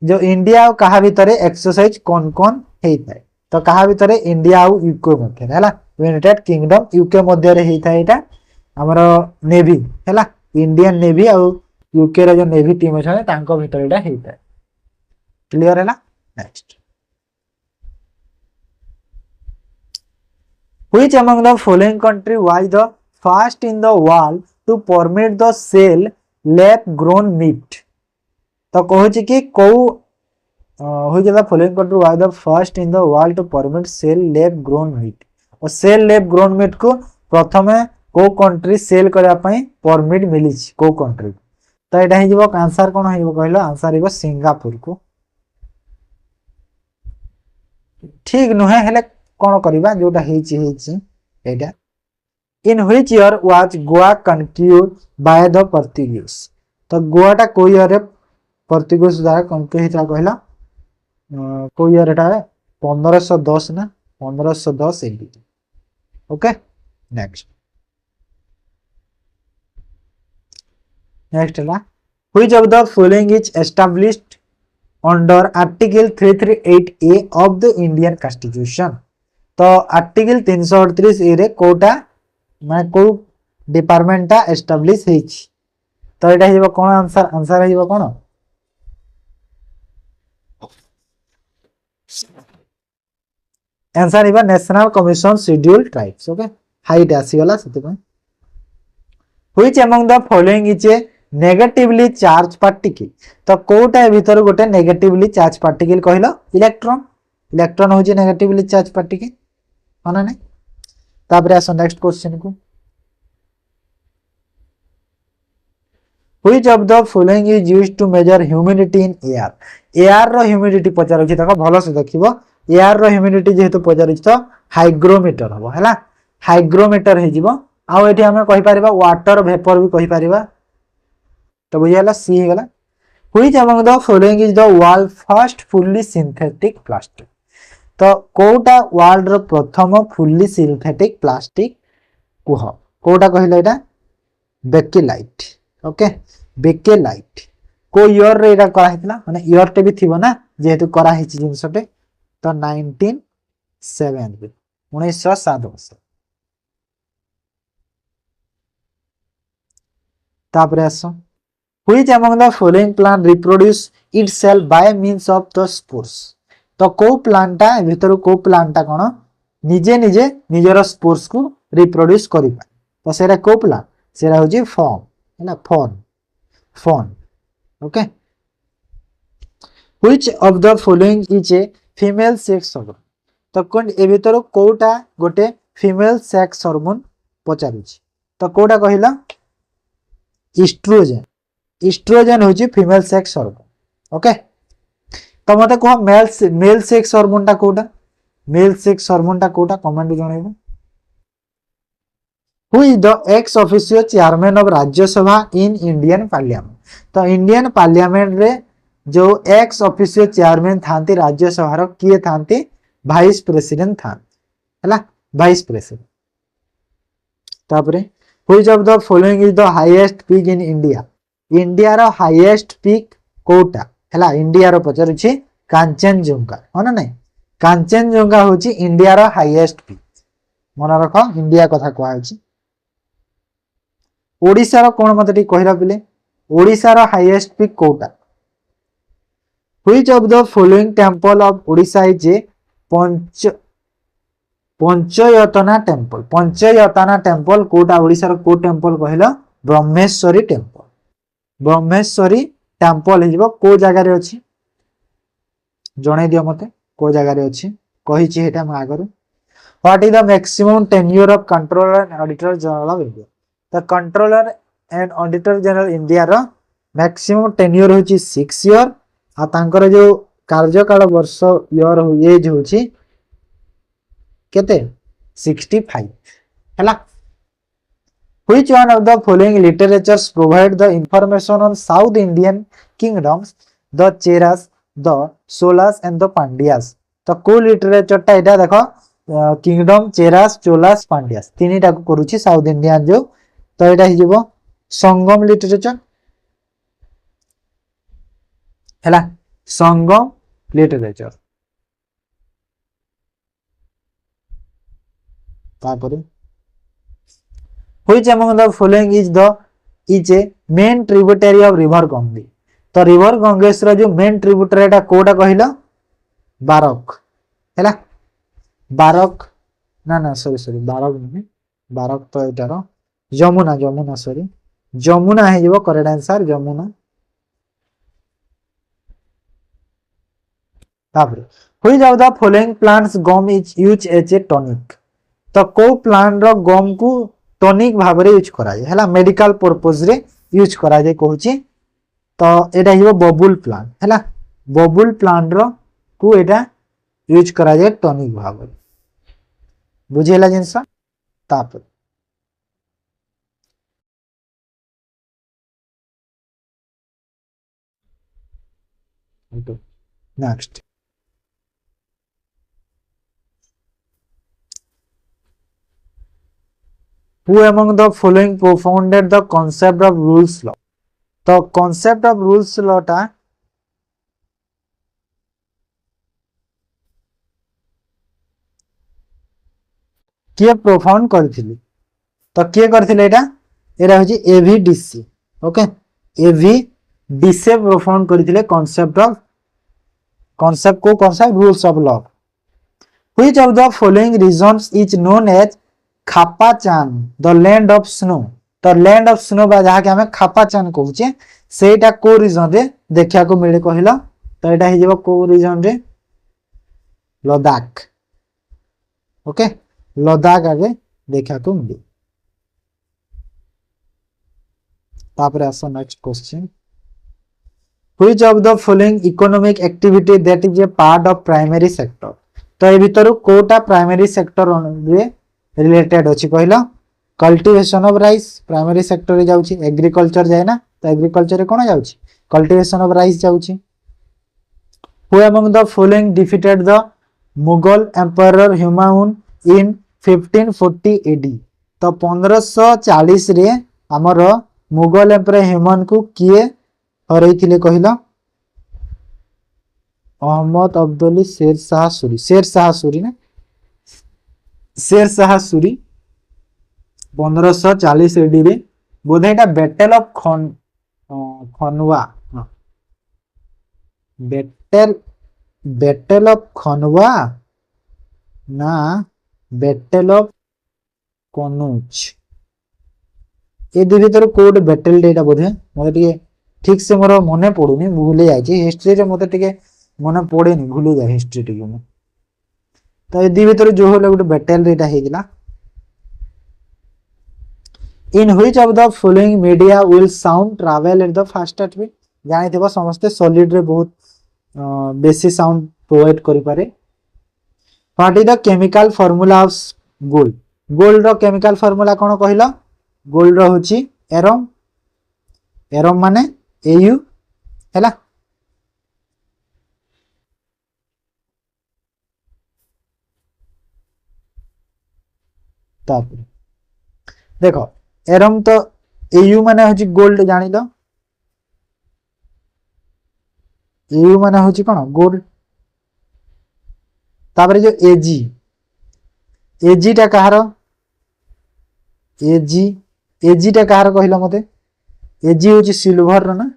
जो इंडिया और कहा भीतर एक्सरसाइज कौन कौन हेइथाय तो कहा भीतर इंडिया और यूके मध्य हैला यूनाइटेड किंगडम यूके मध्य रे हेइथाय एटा हमर नेवी हैला इंडियन नेवी और यूके रे जो नेवी टीम अछि तांको भीतर एटा हेइथाय क्लियर हैला next Which among the following country was the first in the world to permit the sale lab grown meat? तो कहूँ कि कौ which of the following country was the first in the world to permit cell lab grown meat और cell lab grown meet को प्रथमे को country cell करबा पई परमिट मिली को कंट्री तो एटा ही जीवो आंसर कोन होइबो कहलो आंसर हिबो सिंगापुर को ठीक नुहे हेले कोन करबा जोटा हेची एटा in which year was Goa conquered by the Portuguese तो गोवाटा को ईयर रे पोर्तुगीज द्वारा कंक्यूड हिता कहला को ईयर एटा 1510 ना 1510 एडी ओके नेक्स्ट है which of the following is established under article 338A of the Indian constitution तो आर्टिकल 338 ए रे कोटा माने को डिपार्टमेंटटा एस्टैब्लिश हेछि तो एटा हिबो कोन आंसर हिबो कोन आंसर हिबो national commission scheduled tribes okay हाइट आसी गला सते को which among the following is a negatively charge particle तो कोटा भीतर गोटे नेगेटिवली चार्ज पार्टिकल कहलो इलेक्ट्रॉन होची नेगेटिवली चार्ज पार्टिकल माना नहीं तापर आसो नेक्स्ट क्वेश्चन को which of the following is used to measure humidity in air रो ह्यूमिडिटी पचार छी तक भलो से देखिबो एयर रो ह्यूमिडिटी जेहेतु पचार छी तो हाइग्रोमीटर हबो हैला हाइग्रोमीटर हे जीवो आ एठी हम कहि परिबा वाटर वेपर भी कहि परिबा तो बुझियाला सी हे गला which among the following is the world first fully synthetic plastic तो कोटा वर्ल्ड रो प्रथम फुल्ली सिंथेटिक प्लास्टिक कुह कोटा कहिलो एटा बेकेलाइट ओके बेकेलाइट को ईयर रे एटा करा हितला माने ईयर टे भी थिबो ना जेहेतु करा हिची जिंसटे तो 1907 1907 वर्ष तापरे आसो which among the following plant reproduce itself by means of the spores तो को प्लांटा भीतर को प्लांटा कोन निजे निजे निजर स्पोर्स को रिप्रोड्यूस करिबा तो सेरा को प्लांट सेरा होजी फॉर्म हैना form okay which of the following is a female sex hormone तो कोन ए भीतर कोटा गोटे फीमेल सेक्स हार्मोन पचारुची तो कोटा कहिला इस्ट्रोजन होची फीमेल सेक्स हार्मोन ओके तो मते को मेल सेक्स हार्मोन टा कोटा कमेंट जणाइबो who is the ex officio chairman of Rajya Sabha in Indian parliament तो इंडियन पार्लियामेंट रे जो एक्स ऑफिशियो चेयरमैन थांती राज्यसभा रो किए थांती वाइस प्रेसिडेंट था हैला वाइस प्रेसिडेंट तापरे which of the following is the highest peak in India रो हाईएस्ट पीक कोटा हैला इंडिया रो पचरुछि कांचनजुंगा होना नहीं कांचनजुंगा होची इंडिया रो हाईएस्ट पीक मन रखो इंडिया कथा कहआ होची ओडिसा रो कोन मते टी कहिरा बिले ओडिसा रो हाईएस्ट पीक कोटा which of the following temple of Odisha is a panchayatana temple कोटा ओडिसा रो को टेंपल कहिला ब्रह्मेश्वरी टेंपल हिजबो को जगह रे अछि जणे दियो मते को जगह रे अछि कहि छि हेटा म आगरु what is the maximum tenure of controller and auditor general of India the controller and auditor general India रो मैक्सिमम टेन्योर होछि 6 ईयर आ तांकर जो कार्यकाल वर्ष ईयर एज होछि केते 65 हैला Which one of the following literatures provide the information on South Indian kingdoms, the Cheras, the Cholas and the Pandyas? तो को लिटरेचर टा एटा देखो किंगडम चेरास चोलास पांड्यास तीनटा को करूची साउथ इंडियन जो तो एटा हि जीवो संगम लिटरेचर हैला संगम लिटरेचर तापरे Which among the following is a main tributary of river Ganges? तो रिवर गंगेश रो जो मेन ट्रिब्यूटरी टा कोडा कहिला बारक हैला बारक ना सॉरी बारक नहीं बारक तो एटा रो जमुना सॉरी जमुना है जीवो करेक्ट आंसर जमुना तापर हुई जाउ the following plants gum is use as a tonic. तो को प्लांट रो गम को टॉनिक भाव रे यूज करा जाय हला मेडिकल पर्पस रे यूज करा जाय कहूची। तो एटा हिबो बबुल प्लांट हला बबुल प्लांट रो को एटा यूज करा जाय टॉनिक भाव रे बुझेला जिंस। तापर next who among the following propounded the concept of rules law। तो concept of rules law टा किए प्रोफाउंड करथिले। तो किए करथिले एटा एटा होची एवीडीसी ओके एवीडीसी प्रोफाउंड करथिले concept of concept को concept rules of law। which of the following regions is known as खापाचान द लैंड ऑफ स्नो। तो लैंड ऑफ स्नो बा जहा के हमें खापाचान कहूचे सेटा को रीजन रे देखिया को मिले कहिला। तो एटा हे जेबो को रीजन रे लद्दाख ओके लद्दाख आगे देखिया को मिले। तापर आसो next question which of the following economic activity that is a part of primary sector। तो ए भीतर कोटा प्राइमरी सेक्टर रे रिलेटेड अछि कहला cultivation of rice primary sector रे जाउची एग्रीकल्चर जाय ना। तो एग्रीकल्चर रे कोन जाउची कल्टीवेशन ऑफ राइस जाउची। Who among the following defeated the Mughal empire Humayun in 1540 AD. तो 1540 रे हमर मुगल एम्पायर हुमायून को किए हरैथिले कहला अहमद अब्दुल शेर शाह सूरी ना शेर शाह सूरी 1540 एडी रे बोधे एटा बैटल ऑफ खनवा बैटल ऑफ खनवा ना बैटल ऑफ कनौज ए दि भीतर कोड बैटल डेटा बोधे मते टिके ठीक से मोर मने पडुनी भूले जाय छी हिस्ट्री रे मते टिके मने पडेनी भूले जाय हिस्ट्री टिके मु। तो ए दि भीतर जो होले गुटे बैटल रेटा हेजिला in which of the following media will sound travel at the fastest speed. जानि थेबो समस्त सॉलिड रे बहुत बेसी साउंड प्रोवाइड करि पारे। What is the chemical formula of gold. Gold रो केमिकल फार्मूला कोन कहिला गोल्ड रो होची एरम एरम माने एयू हैला। तापर देखो एरम तो एयू माने होची गोल्ड जानि लो एयू माने होची कोन गोल्ड। तापर जो एजी एजी टा कहारो एजी टा कहारो कहिलो मते एजी होची सिल्वर रो ना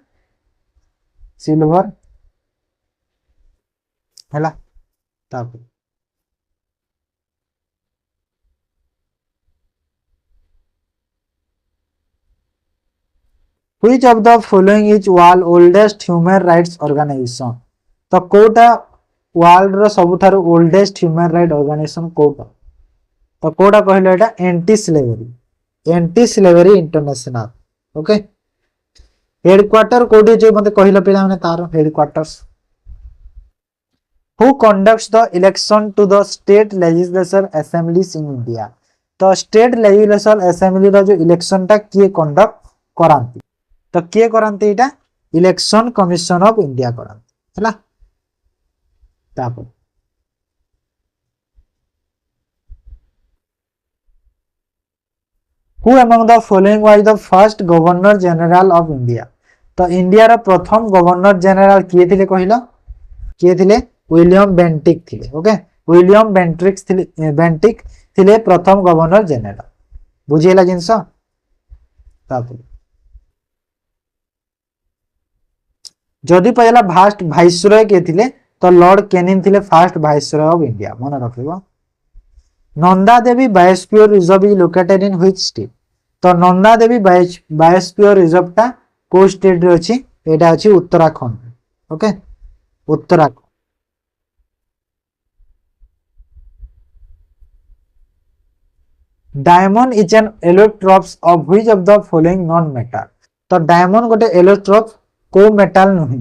सिल्वर हैला। तापर which of the following is world oldest human rights organization। तो कोटा वर्ल्ड रो सबुठारो ओल्डेस्ट ह्यूमन राइट ऑर्गेनाइजेशन कोटा। तो कोटा कहलो एटा anti slavery international okay. Headquarter कोडी जे मते कहलो पिला माने तार headquarters. Who conducts the election to the state legislature assemblies in India. तो स्टेट लेजिस्लेचर असेंबली रो जो इलेक्शन टा किए कंडक्ट करांती। तो किए करांती एटा इलेक्शन कमिशन ऑफ इंडिया करांती हैला। तापर who among the following was the first governor general of India. तो इंडिया रा प्रथम गवर्नर जनरल किए थिले कहिलो किए थिले विलियम बेंटिक थिले ओके विलियम बेंटिक थिले प्रथम गवर्नर जनरल बुझिएला जिंस। तापर जदि पहला फास्ट वाइसरॉय के थिले तो लॉर्ड कैनिंग थिले फर्स्ट वाइसरॉय ऑफ इंडिया मन रखिबो। Nanda Devi biosphere reserve is located in which state. तो नंदा देवी बायोस्फीयर रिजर्व टा को स्टेट रे अछि एटा अछि Uttarakhand okay Uttarakhand. Diamond is an allotropes of which of the following non metal. तो डायमंड गोटे एलोट्रॉप को मेटल नुहे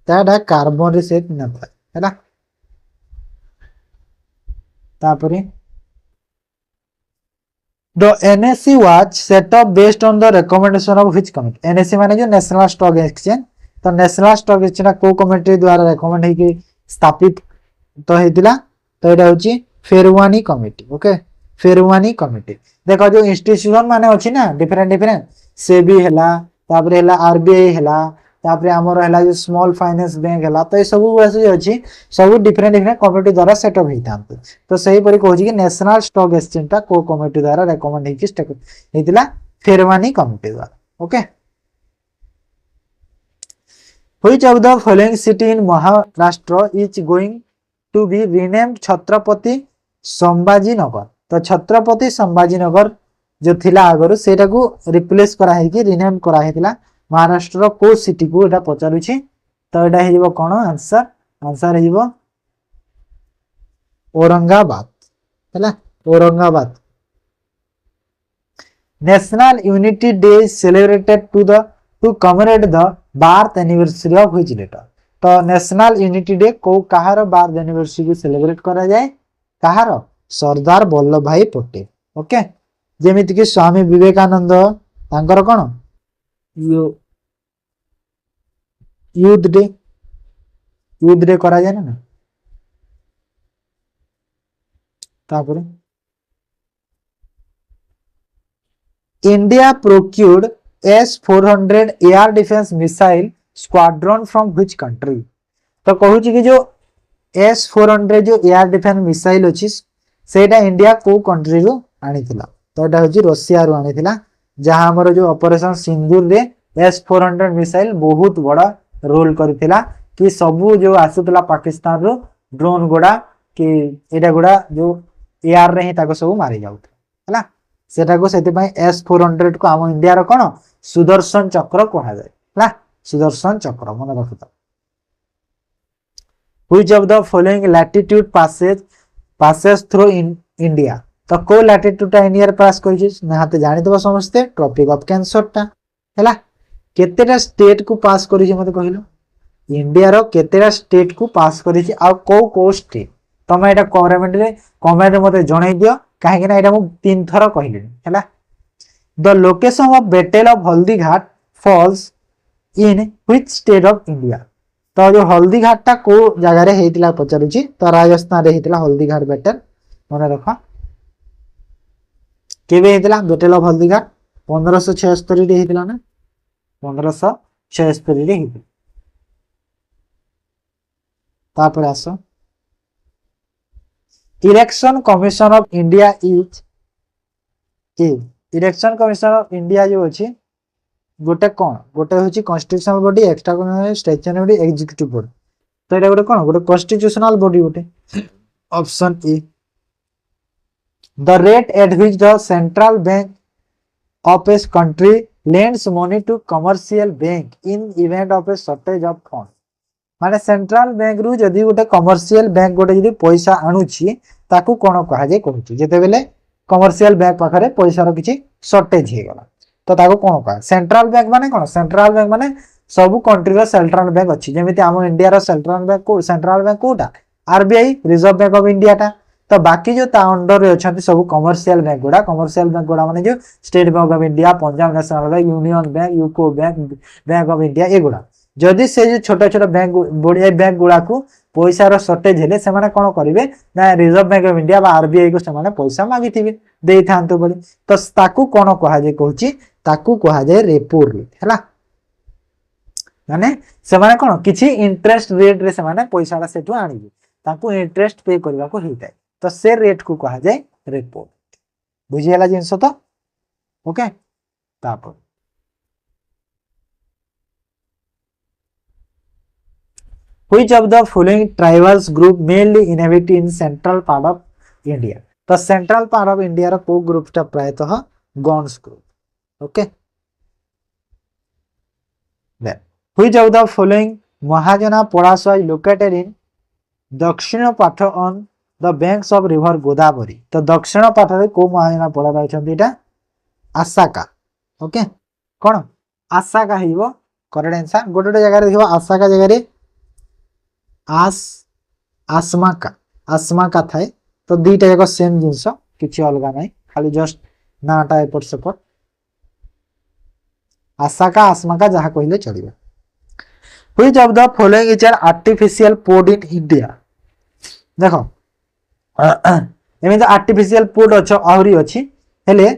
ताडा कार्बन रे सेट न था हैला। तापरे the NSC was set up based on the recommendation of which committee. NSC माने जो नेशनल स्टॉक एक्सचेंज। तो नेशनल स्टॉक एक्सचेंज को कमिटी द्वारा रिकमेंड है कि स्थापित तो हेतिला। तो एटा होची Ferwani committee. Okay Ferwani committee. देखो जो इंस्टीट्यूशन माने अछि ना डिफरेंट डिफरेंट सेबी हैला तापरे हैला आरबीआई हैला तापरे हमर हैला जो स्मॉल फाइनेंस बैंक हैला। तो ए सब वैसे जो अछि सब डिफरेंट डिफरेंट कमिटी द्वारा सेटअप हेतांत। तो सही परि कहू कि नेशनल स्टॉक एक्सचेंज ता को कमिटी द्वारा रेकमेंड है कि स्टॉक हेतिला फेरवानी कमिटी द्वारा। Okay which of the following city in Maharashtra is going to be renamed Chhatrapati Sambhaji Nagar. तो छत्रपति संभाजी नगर जो थिला आगरो सेटा को रिप्लेस करा है कि रीनेम करा हेतिला महाराष्ट्र को सिटी को एटा पचारुछि। तो एटा हे जिवो कोन आंसर आंसर हे जिवो औरंगाबाद हैला Aurangabad. National unity day celebrated to commemorate the birth anniversary of which leader. तो नेशनल यूनिटी डे को कहार बर्थ एनिवर्सरी को सेलिब्रेट करा जाए कहार सरदार वल्लभ भाई पटेल। ओके जेमिति कि स्वामी विवेकानंद तांकर कोन यूथ डे करा जाए ना। तापरे India procured S-400 air defence missile squadron from which country. तो कहू कि जो S-400 जो एयर डिफेंस मिसाइल अछि सेटा इंडिया को कंट्री रो आनिथिला। तो एटा होची रशिया रो आनिथिला जहां हमर जो ऑपरेशन सिंदूर रे S-400 मिसाइल बहुत बड़ा रोल करथिला कि सबु जो आसुतला पाकिस्तान रो ड्रोन गोडा कि एटा गोडा जो एयर रे ही ताको सब मारि जाउत हैला। सेटा को सेति पई S-400 को हम इंडिया रो कोन सुदर्शन चक्र कहा जाय हैला सुदर्शन चक्र मन रखता। Which of the following latitude passes through in India। तो को लैटिट्यूड ता इंडिया रे पास करिछि नाते जानि दबो समस्ते ट्रॉपिक ऑफ कैंसर ता हैला। केतेटा स्टेट को पास करिछि मते कहिलो इंडिया रो केतेटा स्टेट को पास करिछि आ को स्टेट तमे एटा कमेंट रे मते जणाई दियो काहे कि ना एटा मु 3 थर कहिलिनी हैला। The location of battle of Haldighat falls in which state of India. तो जो हल्दीघाट ता को जगह रे हेतिला पचारुछि तो राजस्थान रे हेतिला हल्दीघाट बैटल मन रखा। केबे हेतिला बैटल ऑफ हल्दीघाट 1576 रे हेतिला ना 1576 रे हेतिला। तापर आसो election commission of India is election commission of India जो अछि गोटे कोन गोटे होची constitutional body extra statutory body executive body. तो एटा गोटे कोन गोटे कॉन्स्टिट्यूशनल बॉडी गोटे option A. The rate at which the central bank of a country lends money to commercial bank in event of a shortage of fund. माने central bank रु जदी गोटे कमर्शियल बैंक गोटे जदी पैसा आनुची ताकू कोन कहा जाय कहूची जेते बेले कमर्शियल बैंक पाखरे पैसा रो किछि शॉर्टेज हे गला तो ताको कोन कहा सेंट्रल बैंक माने कोन सेंट्रल बैंक माने सब कंट्री रो सेंट्रल बैंक अछि जेमिति हम इंडिया रो सेंट्रल बैंक कोटा RBI reserve bank of India ता। तो बाकी जो ता अंडर रे अछंती सब कमर्शियल बैंक गुडा माने जो state bank of India Punjab national bank union bank UCO bank of India एगुडा जदि से जो छोटा छोटा बैंक बड़िया बैंक गुडा को पैसा रो शॉर्टेज हेले से माने कोन करिवे ना रिजर्व बैंक ऑफ इंडिया बा आरबीआई को से माने पैसा मागिथिबे देई थांतो बोली तो ताकू कोन कहा जे कहूची ताकू कहा जाय रेपो रेट हैला। माने से माने कोन किछि इंटरेस्ट रेट रे से माने पैसा सेटु आनिबे ताकू इंटरेस्ट पे करबा को हेताय तो से रेट को कहा जाय रेपो। बुझी हला जिंस तो ओके। तापर which of the following tribals group mainly inhabit in central part of India. तो सेंट्रल पार्ट ऑफ इंडिया रो को ग्रुप ता प्रायतः Gonds group. Okay then which of the following Mahajanapadas is located in Dakshinapath on the banks of river Godavari तो दक्षिण पाटरे को महानदी पड़ा रही आसाका ओके कौन आसाका हो करेक्ट आंसर गोटे जगह देखो आसाका जगह आसमाका थाए तो दीटा जाक सेम जिनस किसी अलग ना खाली जस्ट नाटा एपट सेपट आसाका आसमाका जहाँ कहले चलिए which of the following is an artificial port in India देख एमती आर्टिफिशियल पोर्ट अच्छे आहरी अच्छी हेले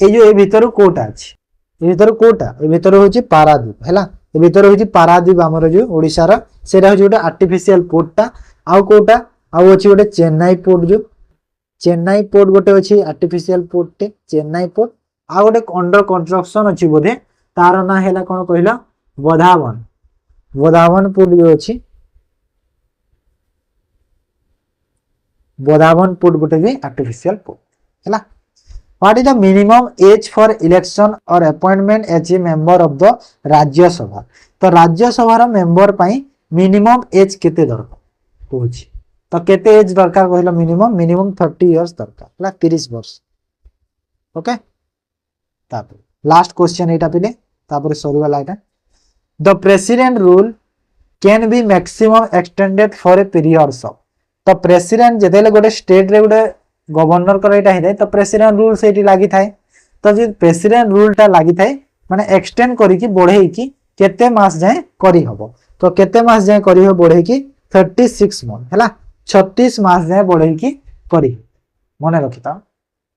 ये जो ए भीतर कोटा अच्छी ए भीतर कोटा ए भीतर हूँ पारादीप है ए भीतर हूँ पारादीप आमर जो ओडिशार सेटा हूँ गोटे आर्टिफिशियल पोर्टा आउ कोटा आउ अच्छी गोटे चेन्नई पोर्ट जो चेन्नई पोर्ट गोटे अच्छी आर्टिफिशियल पोर्ट चेन्नई पोर्ट आउ गोटे अंडर कंस्ट्रक्शन अच्छी बोधे तार ना है कौन कहला बधावन बधावन पोर्ट जो अच्छी बधावन पोर्ट गोटे भी आर्टिफिशियल पोर्ट है what is the minimum age for election or appointment as a member of the Rajya Sabha तो राज्यसभा मेंबर पाई मिनिमम एज केते दरकार कहूँ तो केते एज दरकार कहला मिनिमम मिनिमम 30 इयर्स दरकार 30 वर्ष ओके लास्ट क्वेश्चन एटा पिले तापर सरीवाला एटा the president rule can be maximum extended for a period of तो प्रेसिडेंट जेतेले गोटे स्टेट रे गोटे गवर्नर कर एटा हिदे तो प्रेसिडेंट रूल सेठी लागि थाए तो जे प्रेसिडेंट रूल टा लागि थाए माने एक्सटेंड करी की बढ़ेई की केते मास जाए करी हबो तो केते मास जाए करी हो बढ़ेई की 36 मंथ हैला 36 मास जाए बढ़ेई की करी मने रखिता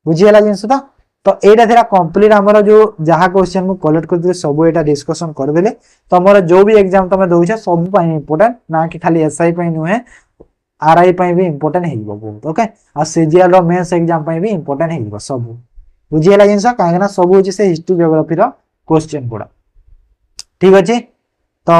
बुझियला जिंस तो एटा थिरा कंप्लीट हमर जो जहा क्वेश्चन मु कलेक्ट करथि सब एटा डिस्कशन करबेले तमरो जो भी एग्जाम तमे दोइछ सब पाई इंपोर्टेंट ना कि खाली एसआई पाई नुहे आरआई पाई भी इंपोर्टेंट हेइबो बहुत ओके आ सीजीएल रो मेंस एग्जाम पाई भी इंपोर्टेंट हेइबो सब बुझियला जिंस काहेना सब होची से हिस्ट्री ज्योग्राफी रो क्वेश्चन गुडा ठीक अछि तो